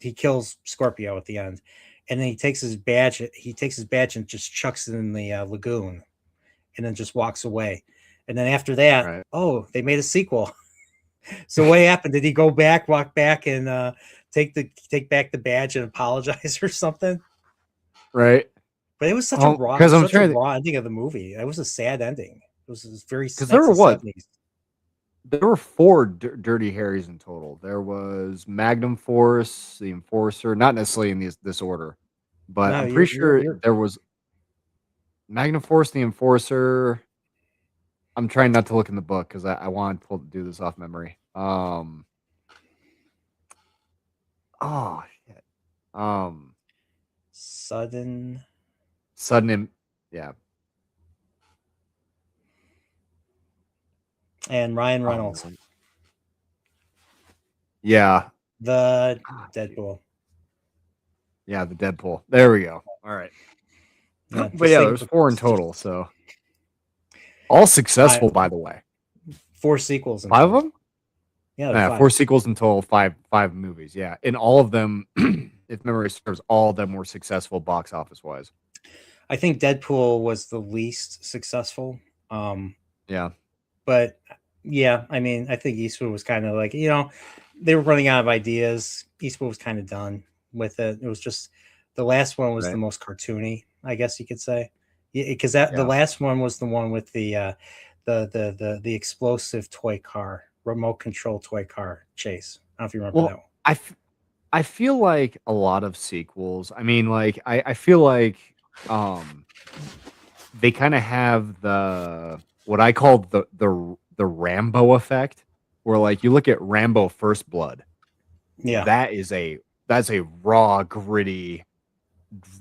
he kills Scorpio at the end, and then he takes his badge. And just chucks it in the lagoon, and then just walks away. And then after that, Right. oh, they made a sequel. So what happened? Did he walk back, and take back the badge and apologize or something? Right. But it was such a raw ending of the movie. It was a sad ending. It was very because there were 70s. There were 4 Dirty Harrys in total. There was Magnum Force, the Enforcer, not necessarily in this order, but I'm pretty sure there was Magnum Force, the Enforcer. I'm trying not to look in the book because I want to do this off memory. Oh shit. Sudden, yeah. And Ryan Reynolds. Yeah. The Deadpool. Yeah, the Deadpool. There we go. All right. Yeah, but yeah, there's 4 in total, so all successful, by the way. 4 sequels. 5 of them? Yeah, 4 sequels in total, 5 movies. Yeah, and all of them, if memory serves, all of them were successful box office wise. I think Deadpool was the least successful. Yeah, but yeah, I mean, I think Eastwood was kind of like they were running out of ideas. Eastwood was kind of done with it. It was just the last one was the most cartoony, I guess you could say, because the last one was the one with the explosive toy car, remote control toy car chase. I don't know if you remember that one. I feel like a lot of sequels. I mean, like I feel like they kind of have what I call the Rambo effect, where like you look at Rambo First Blood. Yeah, that's a raw, gritty,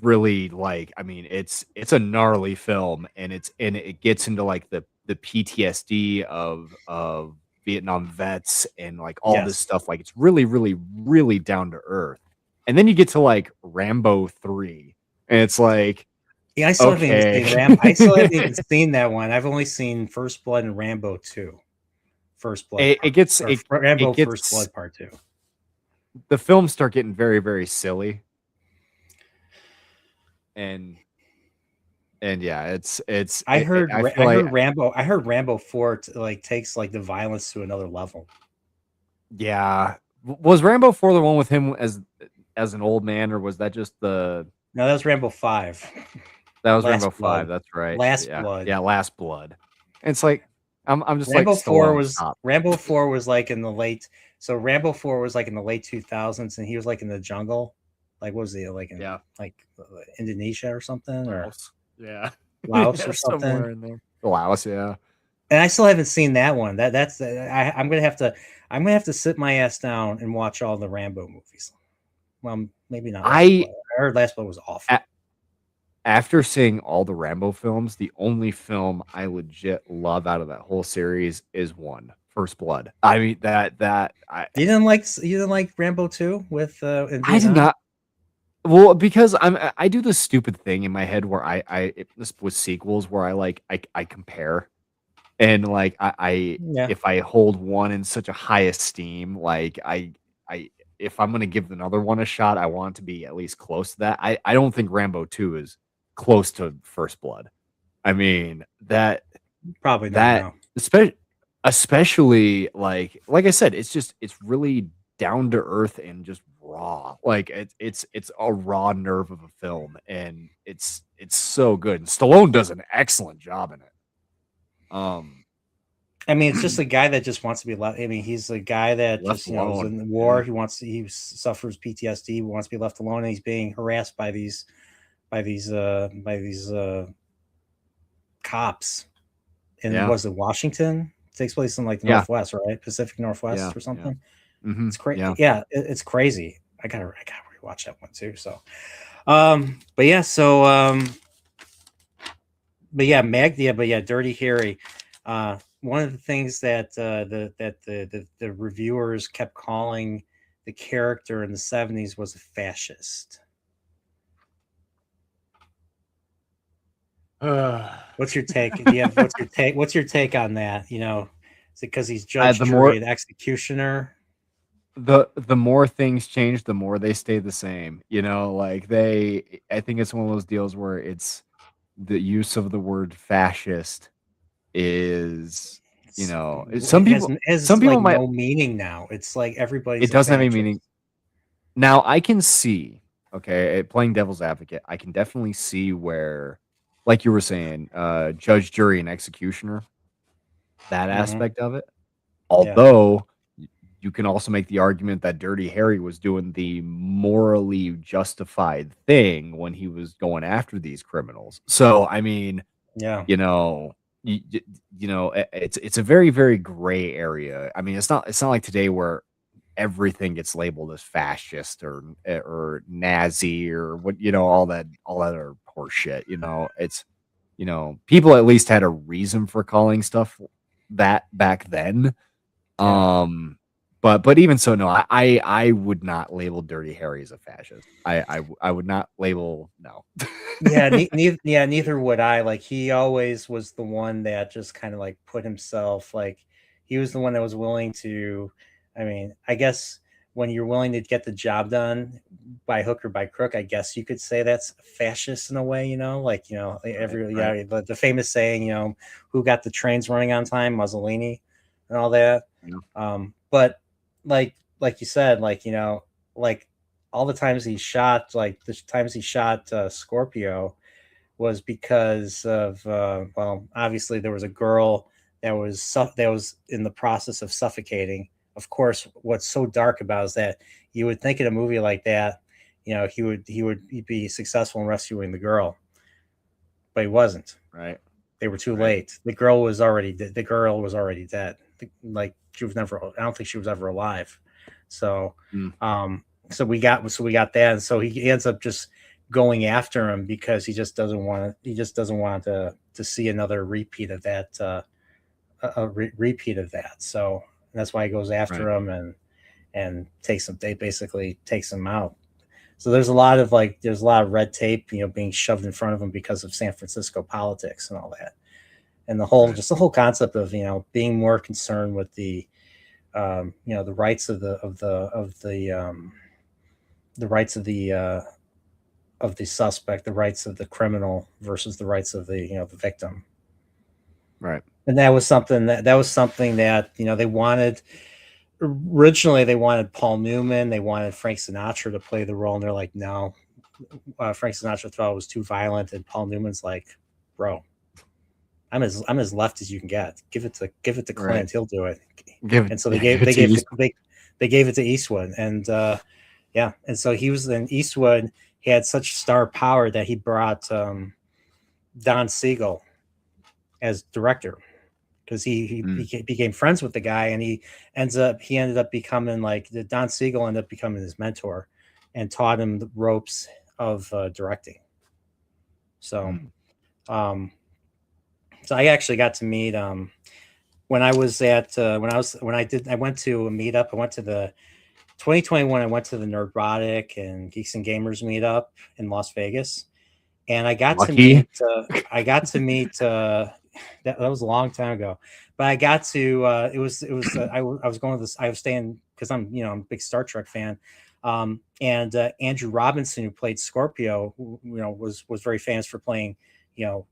really like, I mean, it's a gnarly film, and it gets into like the PTSD of Vietnam vets and like all this stuff. Like it's really, really, really down to earth. And then you get to like Rambo 3, and it's like, yeah, I still haven't even seen Rambo. I still haven't even seen that one. I've only seen First Blood and Rambo 2. First Blood. Rambo First Blood Part 2. The films start getting very, very silly. And yeah, I heard Rambo 4 like takes like the violence to another level. Yeah. Was Rambo 4 the one with him as an old man, or was that just the... No, that was Rambo 5. That was Rambo 5, that's right. Last Blood. Yeah, Last Blood. And it's like I'm just Rambo like 4 was Rambo 4 was like in the late, so Rambo 4 was like in the late 2000s, and he was like in the jungle. Like what was he like in like Indonesia or something, or Laos or something somewhere in there. Laos, yeah. And I still haven't seen that one. I'm gonna have to sit my ass down and watch all the Rambo movies. Well, maybe not. I heard Last Blood was awful. After seeing all the Rambo films, the only film I legit love out of that whole series is First Blood. I mean you didn't like Rambo 2 with I did not. Well, because I do this stupid thing in my head where this with sequels where I compare, and like if I hold one in such a high esteem, like if I'm gonna give another one a shot, I want it to be at least close to that. I don't think Rambo 2 is close to First Blood. I mean Probably not. That No. especially like I said, it's really down to earth and just raw. Like it's a raw nerve of a film, and it's so good. And Stallone does an excellent job in it. I mean, it's just a guy that just wants to be left. I mean, he's a guy that Left just, is alone. in the Yeah. war. He suffers PTSD. He wants to be left alone, and he's being harassed by these cops. And Yeah. was it Washington? It takes place in like the Yeah. Northwest, right? Pacific Yeah. Northwest or Yeah. something. Hmm. It's crazy. Yeah. Yeah, it's crazy. I gotta rewatch that one too. So, but yeah, but yeah, but yeah, Dirty Harry. One of the things that the reviewers kept calling the character in the 70s was a fascist. What's your take? Do you have what's your take? What's your take on that? You know, is it because he's judge, The jury, more and executioner? the more things change, the more they stay the same. Like I think it's one of those deals where it's the use of the word fascist is, some It some has people like might, no meaning now. It's like it everybody's a doesn't have any fascist. meaning. Now I can see, okay, playing devil's advocate, I can definitely see where, like you were saying, judge, jury, and executioner, that Hmm. aspect of it. Yeah, Although you can also make the argument that Dirty Harry was doing the morally justified thing when he was going after these criminals. So, I mean, yeah, you know, it's a very, very gray area. I mean, it's not like today where everything gets labeled as fascist or Nazi or what, all that are horse shit. It's, people at least had a reason for calling stuff that back then. yeah. um, but even so, no, I would not label Dirty Harry as a fascist. I would not label, no. Yeah, neither would I. Like he always was the one that just kind of like put himself like he was the one that was willing to. I mean, I guess when you're willing to get the job done by hook or by crook, I guess you could say that's fascist in a way. Like Right, every right. yeah the famous saying, who got the trains running on time, Mussolini, and all that. Yeah, But like you said, like all the times he shot, like the times he shot Scorpio was because of well, obviously there was a girl that was in the process of suffocating. Of course, what's so dark about is that you would think in a movie like that, he'd be successful in rescuing the girl, but he wasn't. right, They were too right. late. The girl was already dead. Like she was never. I don't think she was ever alive. So, Mm, so we got that, and so he ends up just going after him because he just doesn't want to see another repeat of that. Repeat of that. So that's why he goes right, after him and takes him. They basically takes him out. So there's a lot of red tape, being shoved in front of him because of San Francisco politics and all that, and right, the whole concept of being more concerned with the rights of the suspect, the rights of the criminal versus the rights of the victim. right, And that was something that they wanted. Originally they wanted Paul Newman, they wanted Frank Sinatra to play the role, and they're like, no. Frank Sinatra thought it was too violent, and Paul Newman's like, bro, I'm as left as you can get. Give it to right. Clint, he'll do it. And so they Give gave it they to gave you. to they gave it to Eastwood, and yeah, and so he was in Eastwood. He had such star power that he brought Don Siegel as director because Mm, he became friends with the guy, and he ended up becoming like the Don Siegel ended up becoming his mentor, and taught him the ropes of directing. So mm. um, so I actually got to meet when I was at when I went to a meetup. I went to the 2021. I went to the Nerdrotic and Geeks and Gamers meetup in Las Vegas, and Lucky. I got to meet that was a long time ago, but I got to I was going to this. I was staying because I'm a big Star Trek fan. And Andrew Robinson, who played Scorpio, was very famous for playing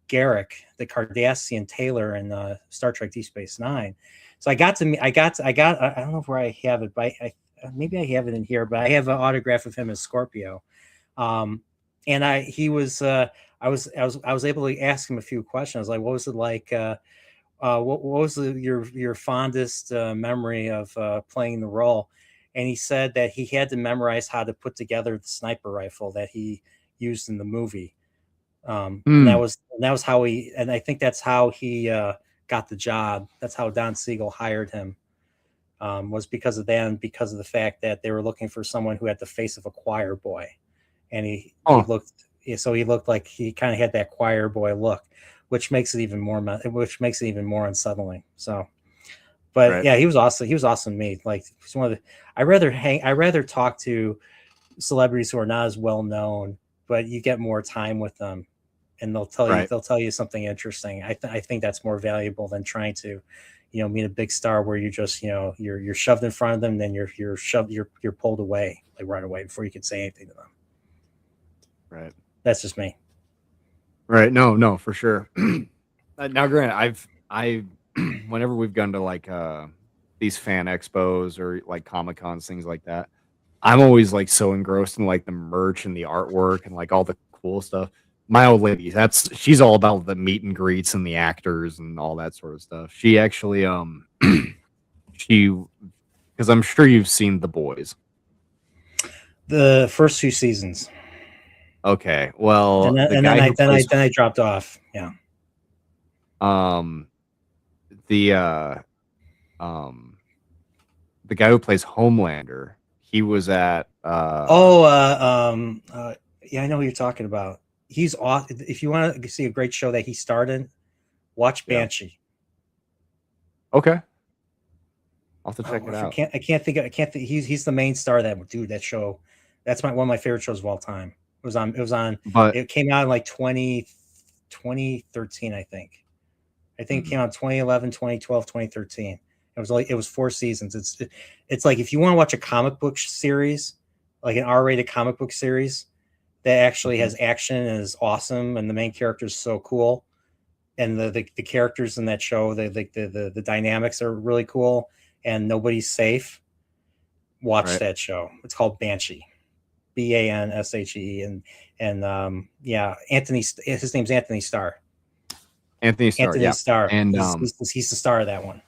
Garrick, the Cardassian Taylor in Star Trek Deep Space Nine. So I got, I don't know where I have it, but maybe I have it in here, but I have an autograph of him as Scorpio. And I was able to ask him a few questions, like what was it like, what was your fondest memory of playing the role? And he said that he had to memorize how to put together the sniper rifle that he used in the movie. And that was how he, and I think that's how he got the job. That's how Don Siegel hired him, was because of that, and because of the fact that they were looking for someone who had the face of a choir boy, and he looked, so he looked like he kind of had that choir boy look, which makes it even more unsettling. So, but yeah, he was awesome. He was awesome to me. Like, he's one of the, I rather talk to celebrities who are not as well known, but you get more time with them, and they'll tell you something interesting. I think that's more valuable than trying to, meet a big star where you just, you're shoved in front of them, and then you're pulled away, like right away, before you can say anything to them. Right. That's just me. Right. No, for sure. Now, granted, I whenever we've gone to like these fan expos or like Comic Cons, things like that, I'm always like so engrossed in like the merch and the artwork and like all the cool stuff. My old lady, she's all about the meet and greets and the actors and all that sort of stuff. She actually because I'm sure you've seen The Boys. The first 2 seasons. Okay, well, then I dropped off. Yeah. The guy who plays Homelander, he was at yeah, I know what you're talking about. He's awesome. If you want to see a great show that he started, watch Banshee. Okay, I'll have to check it out. I can't think. He's the main star of that show. That's one of my favorite shows of all time. It came out in like 2013, I think. It came out 2011, 2012, 2013. It was 4 seasons. It's like, if you want to watch a comic book series, like an R-rated comic book series that actually has action and is awesome, and the main character is so cool, and the characters in that show, the dynamics are really cool, and nobody's safe. Watch that show. It's called Banshee. Banshee. And Anthony, his name's Anthony Starr. Anthony Starr, and he's the star of that one.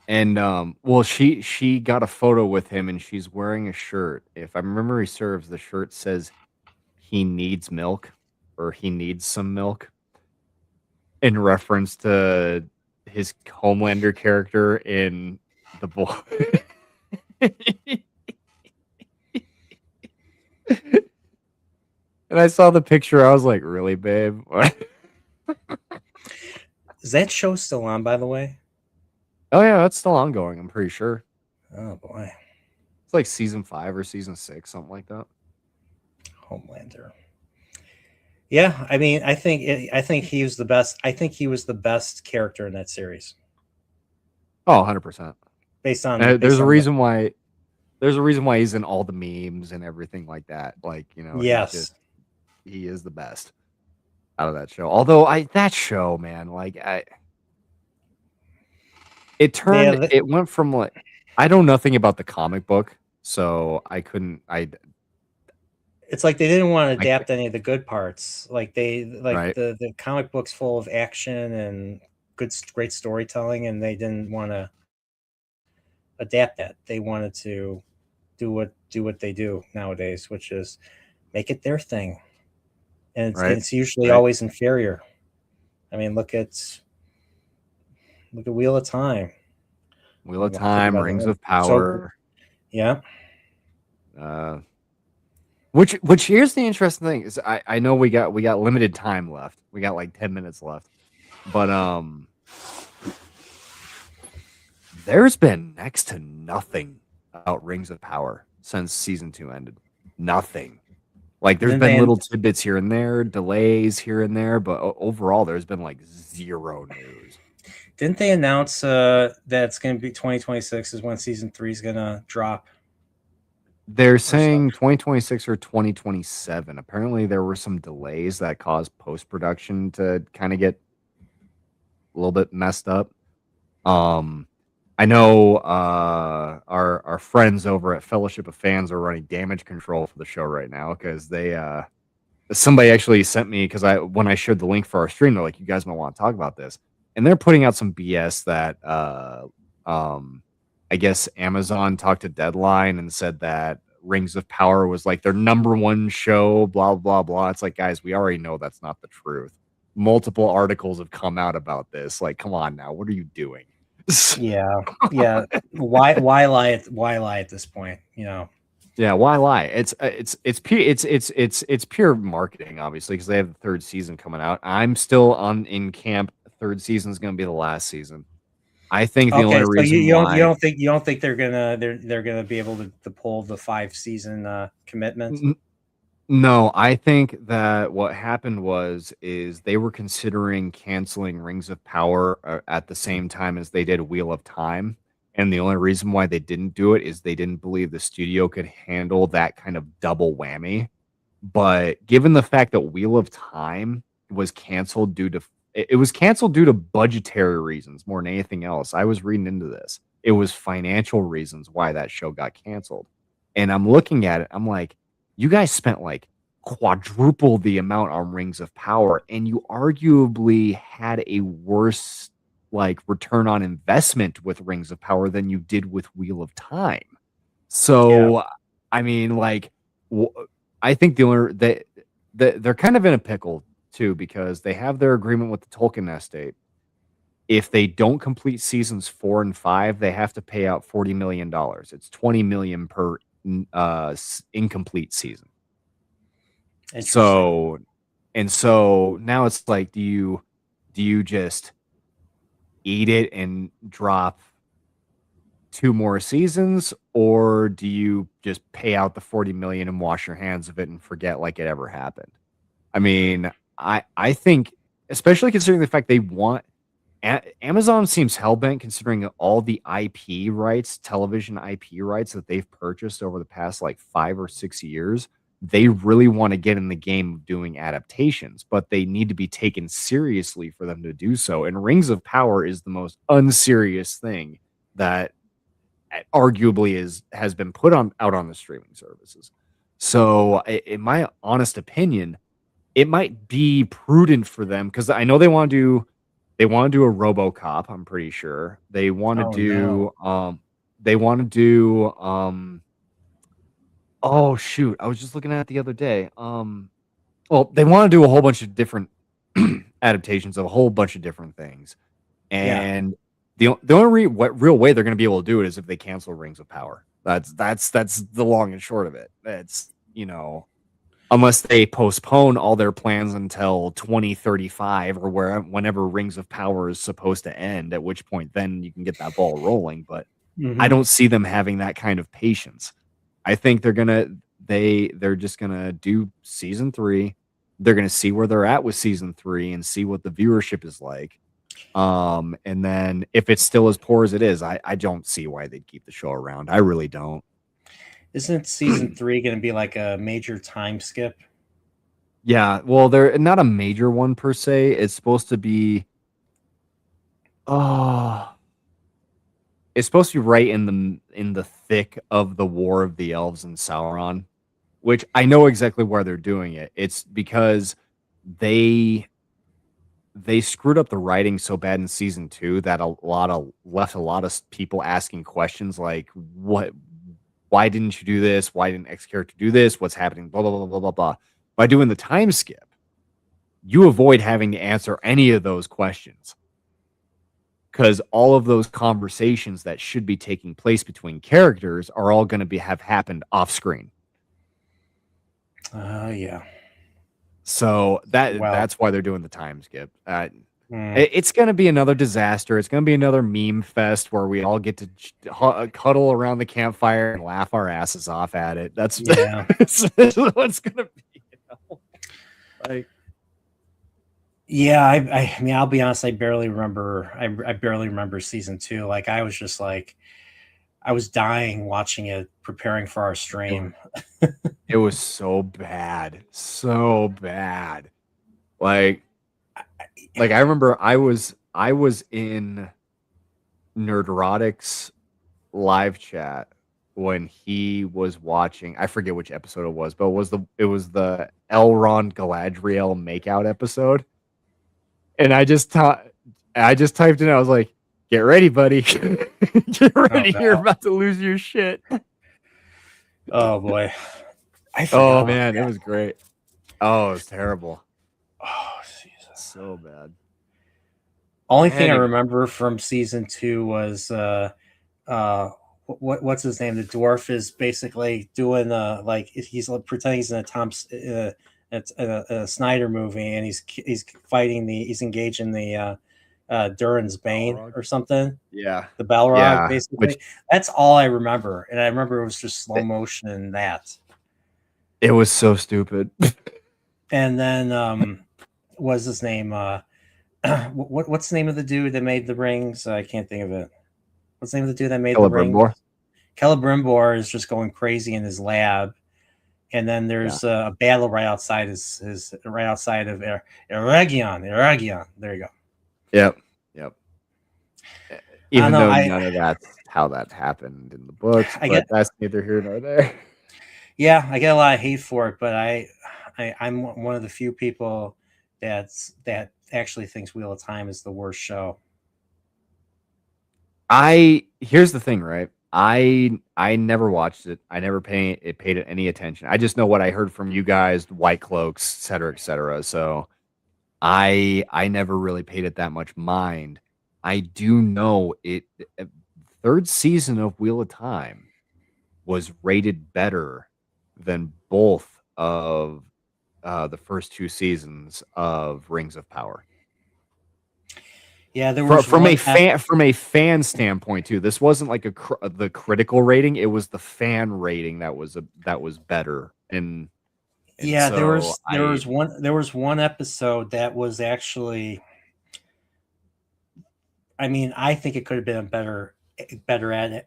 And well, she got a photo with him, and she's wearing a shirt. If my memory serves, the shirt says "He needs milk" or "He needs some milk," in reference to his Homelander character in The Boy. And I saw the picture. I was like, "Really, babe?" Is that show still on, by the way? Oh yeah, that's still ongoing. I'm pretty sure. Oh boy, it's like season 5 or season 6, something like that. Homelander. Yeah, I mean, I think he was the best. I think he was the best character in that series. Oh, 100%. There's a reason why. There's a reason why he's in all the memes and everything like that. Like, yes, he is the best out of that show. Although that show, man, like it went from like, I know nothing about the comic book, so I couldn't. It's like they didn't want to adapt any of the good parts. Like the comic book's full of action and great storytelling, and they didn't want to adapt that. They wanted to do what they do nowadays, which is make it their thing, and it's usually always inferior. I mean, look at Wheel of Time. Rings of Power. Yeah. Which here's the interesting thing is I know we got limited time left. We got like 10 minutes left. But there's been next to nothing about Rings of Power since season 2 ended. Nothing. Like, there's been little tidbits here and there, delays here and there, but overall there's been like zero news. Didn't they announce that it's going to be 2026 is when season 3 is going to drop? They're or so? saying 2026 or 2027. Apparently, there were some delays that caused post production to kind of get a little bit messed up. Um, I know our friends over at Fellowship of Fans are running damage control for the show right now because they somebody actually sent me because when I showed the link for our stream, they're like, "You guys might want to talk about this," and they're putting out some BS that um I guess Amazon talked to Deadline and said that Rings of Power was like their number one show, blah blah blah. It's like, guys, we already know that's not the truth. Multiple articles have come out about this. Like, come on now, what are you doing? Yeah, yeah. Why lie? Why lie at this point? You know. Yeah, why lie? It's pure marketing, obviously, because they have the third season coming out. I'm still on in camp. Third season is going to be the last season. I think the only Okay, so reason why you don't think they're gonna be able to pull the 5 season commitment? n- no, I think that what happened is they were considering canceling Rings of Power at the same time as they did Wheel of Time. And the only reason why they didn't do it is they didn't believe the studio could handle that kind of double whammy. But given the fact that Wheel of Time was canceled due to it was canceled due to budgetary reasons more than anything else. I was reading into this. It was financial reasons why that show got canceled. And I'm looking at it, I'm like, you guys spent like quadruple the amount on Rings of Power, and you arguably had a worse like return on investment with Rings of Power than you did with Wheel of Time. Yeah. So, I mean, like, I think they're kind of in a pickle too because they have their agreement with the Tolkien estate. If they don't complete seasons 4 and 5, they have to pay out $40 million. It's 20 million per incomplete season. Interesting. So now it's like, do you just eat it and drop 2 more seasons, or do you just pay out the 40 million and wash your hands of it and forget like it ever happened? I mean, I think, especially considering the fact they want Amazon seems hellbent considering all the IP rights, television IP rights that they've purchased over the past like 5 or 6 years. They really want to get in the game of doing adaptations, but they need to be taken seriously for them to do so. And Rings of Power is the most unserious thing that arguably has been put on out on the streaming services. So, in my honest opinion, it might be prudent for them because I know they want to do a RoboCop. I'm pretty sure they want to Oh no. do they want to do oh shoot, I was just looking at it the other day. Well, they want to do a whole bunch of different adaptations of a whole bunch of different things. Yeah. And the only what real way they're going to be able to do it is if they cancel Rings of Power. That's the long and short of it. It's unless they postpone all their plans until 2035 or whenever Rings of Power is supposed to end, at which point then you can get that ball rolling. But I Hmm. don't see them having that kind of patience. I think they're just gonna do season 3. They're gonna see where they're at with season 3 and see what the viewership is like. And then if it's still as poor as it is, I don't see why they'd keep the show around. I really don't. Isn't season 3 going to be like a major time skip? Yeah, well, they're not a major one per se. It's supposed to be oh, it's supposed to be right in the thick of the War of the Elves and Sauron, which I know exactly why they're doing it. It's because they they screwed up the writing so bad in season 2 that left a lot of people asking questions like why didn't you do this? Why didn't X character do this? What's happening? Blah blah blah blah blah blah. By doing the time skip, you avoid having to answer any of those questions because all of those conversations that should be taking place between characters are all going to have happened off screen. Yeah. So Well, that's why they're doing the time skip. mm, It's going to be another disaster. It's going to be another meme fest where we all get to cuddle around the campfire and laugh our asses off at it. That's, yeah. that's what's going to be. Like, Yeah, I mean, I'll be honest. I barely remember. I barely remember season 2. Like, I was just like, I was dying watching it, preparing for our stream. It was so bad, so bad. Like I remember I was in Nerdrotic's live chat when he was watching. I forget which episode it was, but it was the Elrond Galadriel makeout episode, and I just typed in. I was like, "Get ready, buddy! Get ready! Oh, You're no. about to lose your shit." Oh boy, I Oh forgot. man, it was great. Oh, it was terrible. Oh, Jesus. So bad. Only thing I Anyway. remember from season 2 was what's his name? The dwarf is basically doing like he's pretending he's in a a Snyder movie, and he's fighting he's engaged in the Durin's Bane Balrog? or something. Yeah. The Balrog, Yeah. basically. That's all I remember, and I remember it was just slow motion and that. It was so stupid. And then what's his name? What's the name of the dude that made the rings? I can't think of it. What's the name of the dude that made the rings? Celebrimbor is just going crazy in his lab, and then there's a battle right outside his right outside of Eragion. There you go. Yep. Even though none of that's how that happened in the books, but that's neither here nor there. Yeah, I get a lot of hate for it, but I'm one of the few people that actually thinks Wheel of Time is the worst show. Here's the thing, right? I never watched it. I never paid it any attention. I just know what I heard from you guys, White Cloaks, et cetera, et cetera. So I never really paid it that much mind. I do know it. Third season of Wheel of Time was rated better than both of the first 2 seasons of Rings of Power. Yeah, there was from a fan standpoint too. This wasn't like the critical rating; it was the fan rating that was better. And yeah, so there was one episode that was actually. I mean, I think it could have been better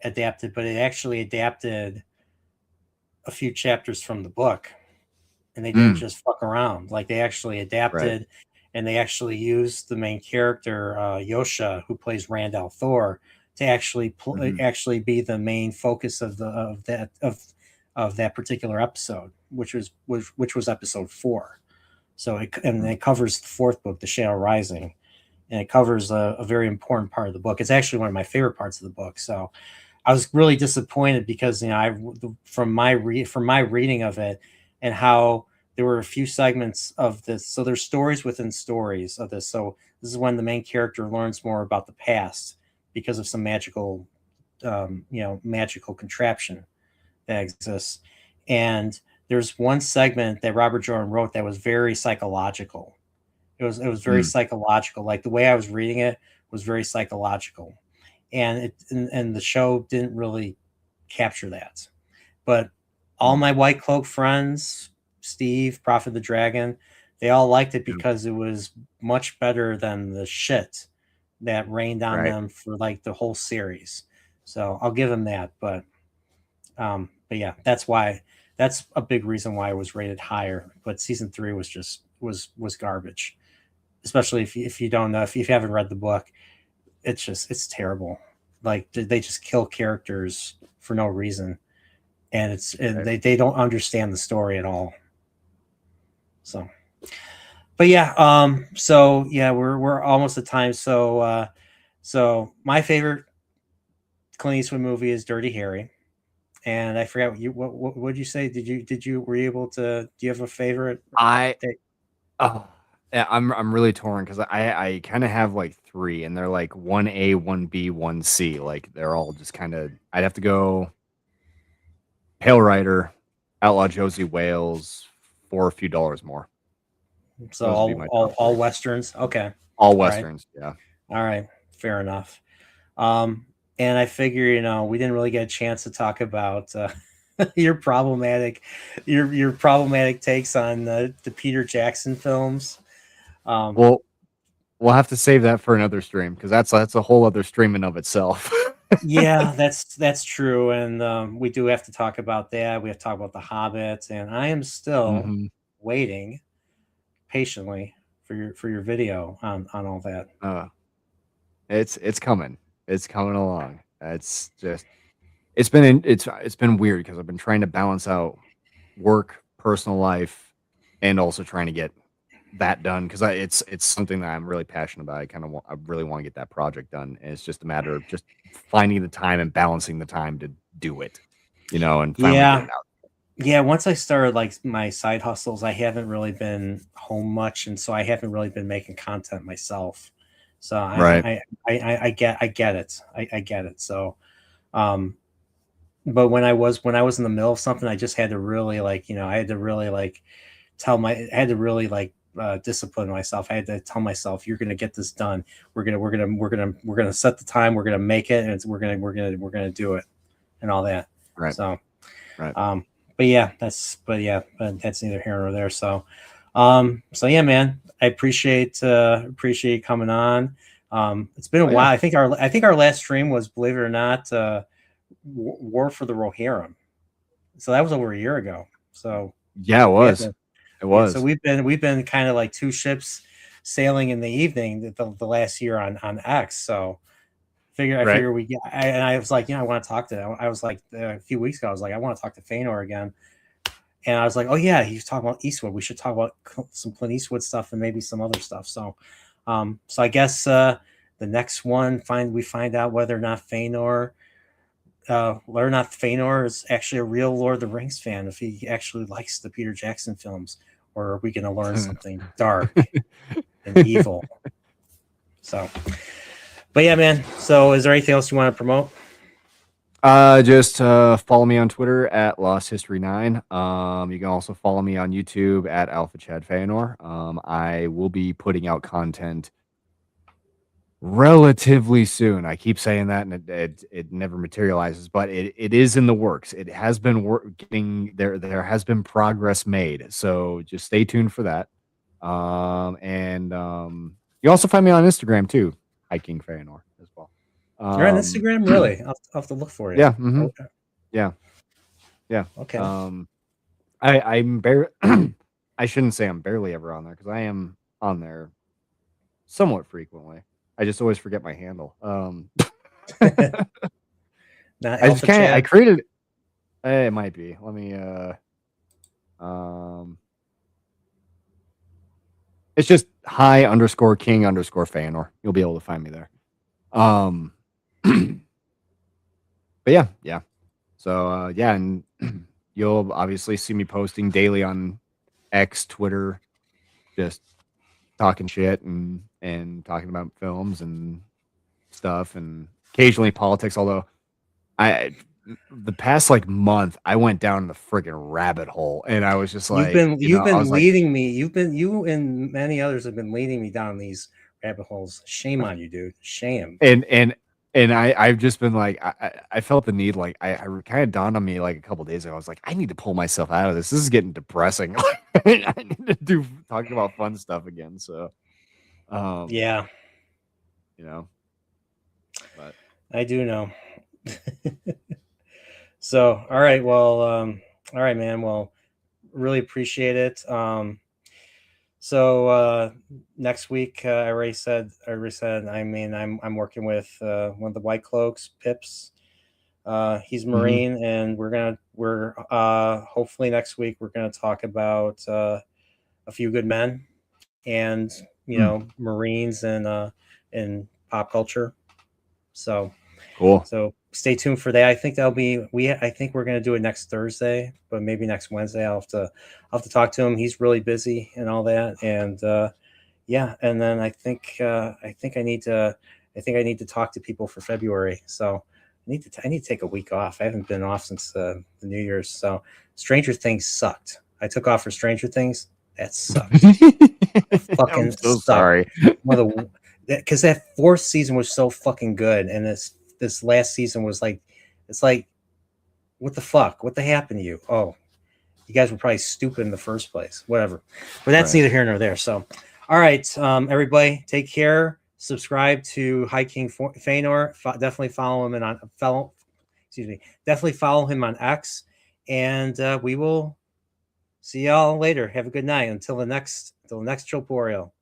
adapted, but it actually adapted a few chapters from the book, and they didn't just fuck around. Like, they actually adapted, and they actually used the main character, Yosha, who plays Rand al'Thor, to actually actually be the main focus of that particular episode, which was episode 4. So it covers the 4th book, The Shadow Rising, and it covers a very important part of the book. It's actually one of my favorite parts of the book. So I was really disappointed because, you know, from my reading of it, and how there were a few segments of this. So there's stories within stories of this. So this is when the main character learns more about the past because of some magical, magical contraption that exists. And there's one segment that Robert Jordan wrote that was very psychological. It was very psychological. Like, the way I was reading it was very psychological, and the show didn't really capture that. But all my White Cloak friends, Steve, Prophet of the Dragon, they all liked it because it was much better than the shit that rained on them for like the whole series. So I'll give them that. But yeah, that's a big reason why it was rated higher. But season 3 was just was garbage. Especially if you don't know, if you haven't read the book, it's terrible. Like, they just kill characters for no reason, and they don't understand the story at all. So, but yeah, so yeah, we're almost at time. So my favorite Clint Eastwood movie is Dirty Harry, and I forgot what did you say? Were you able to? Do you have a favorite? Yeah, I'm really torn because I kind of have like 3, and they're like 1A, 1B, 1C. Like, they're all just kind of. I'd have to go Pale Rider, Outlaw Josie Wales, for a few dollars more. So all westerns. Okay. All westerns. Right. Yeah. All right. Fair enough. And I figure, we didn't really get a chance to talk about your problematic takes on the Peter Jackson films. Well, we'll have to save that for another stream, because that's a whole other stream in of itself. Yeah, that's true, and we do have to talk about that. We have to talk about the Hobbit, and I am still Hmm. waiting patiently for your video on all that. Uh, it's coming. It's coming along. It's just it's been weird because I've been trying to balance out work, personal life, and also trying to get that done because it's something that I'm really passionate about. I really want to get that project done. And it's just a matter of just finding the time and balancing the time to do it, and finally get Yeah, it out. yeah. Once I started like my side hustles, I haven't really been home much, and so I haven't really been making content myself. So Right. I get it. I get it. So, um, but when I was in the middle of something, I just had to really like I had to really like I had to really like discipline myself. I had to tell myself, "You're going to get this done. We're gonna set the time. We're gonna make it, and we're gonna do it, and all that." Right. So, Right. um, but that's neither here nor there. So yeah, man, I appreciate you coming on. It's been a Oh yeah. while. I think our last stream was, believe it or not, War for the Rohirrim. So that was over a year ago. So Yeah, it we was. haven't. It Yeah, so was. we've been kind of like two ships sailing in the evening the last year on X. So I Right. figure and I was like, I want to talk to. I was like a few weeks ago, I was like, I want to talk to Feanor again, and I was like, oh yeah, he's talking about Eastwood. We should talk about some Clint Eastwood stuff and maybe some other stuff. So I guess the next one we find out whether or not Feanor is actually a real Lord of the Rings fan, if he actually likes the Peter Jackson films, or are we going to learn something dark and evil? So, but yeah, man. So, is there anything else you want to promote? Just follow me on Twitter at Lost History 9. You can also follow me on YouTube at Alpha Chad Feanor. I will be putting out content relatively soon. I keep saying that, and it never materializes, but it is in the works. It has been getting there. There has been progress made, so just stay tuned for that. And you also find me on Instagram too, Hiking Feanor as well. You're on Um, Instagram, really? I'll have to look for you. yeah, Oh, yeah, yeah. okay. I'm barely. I shouldn't say I'm barely ever on there because I am on there somewhat frequently. I just always forget my handle. Not I just Alpha can't. I Chad. created. It might be. Let me. Um. It's just hi underscore king underscore Feanor. You'll be able to find me there. Um. But yeah, yeah. So yeah, and you'll obviously see me posting daily on X, Twitter, just talking shit and talking about films and stuff, and occasionally politics. Although I the past like month I went down the freaking rabbit hole, and I was just You've like, been you've I been was like, leading me. You and many others have been leading me down these rabbit holes. Shame on you, dude. Shame. and and and I've just been like, I felt the need, like I kind of dawned on me like a couple days ago. I was like, I need to pull myself out of this. This is getting depressing. I need to do talking about fun stuff again. So um, Yeah, you know, but I do know. So, all right. Well, all right, man. Well, really appreciate it. So next week, I already said. I mean, I'm working with one of the White Cloaks, Pips. He's mhm. Marine, and we're hopefully next week we're gonna talk about A Few Good Men, and Mm, Marines and pop culture. So cool. so stay tuned for that. I think that'll be we. I think we're gonna do it next Thursday, but maybe next Wednesday. I'll have to talk to him. He's really busy and all that, and yeah. And then I think I need to talk to people for February. So I need to take a week off. I haven't been off since the New Year's. So Stranger Things sucked. I took off for Stranger Things. That sucked. I'm Fucking so sucked. sorry. One of the because that fourth season was so fucking good, and this last season was like, it's like, what the fuck? What the happened to you? Oh, you guys were probably stupid in the first place. Whatever, but that's Right. neither here nor there. So, all right, everybody, take care. Subscribe to High King Feanor. Definitely follow him definitely follow him on X, and we will see y'all later. Have a good night until the next Chillporeal.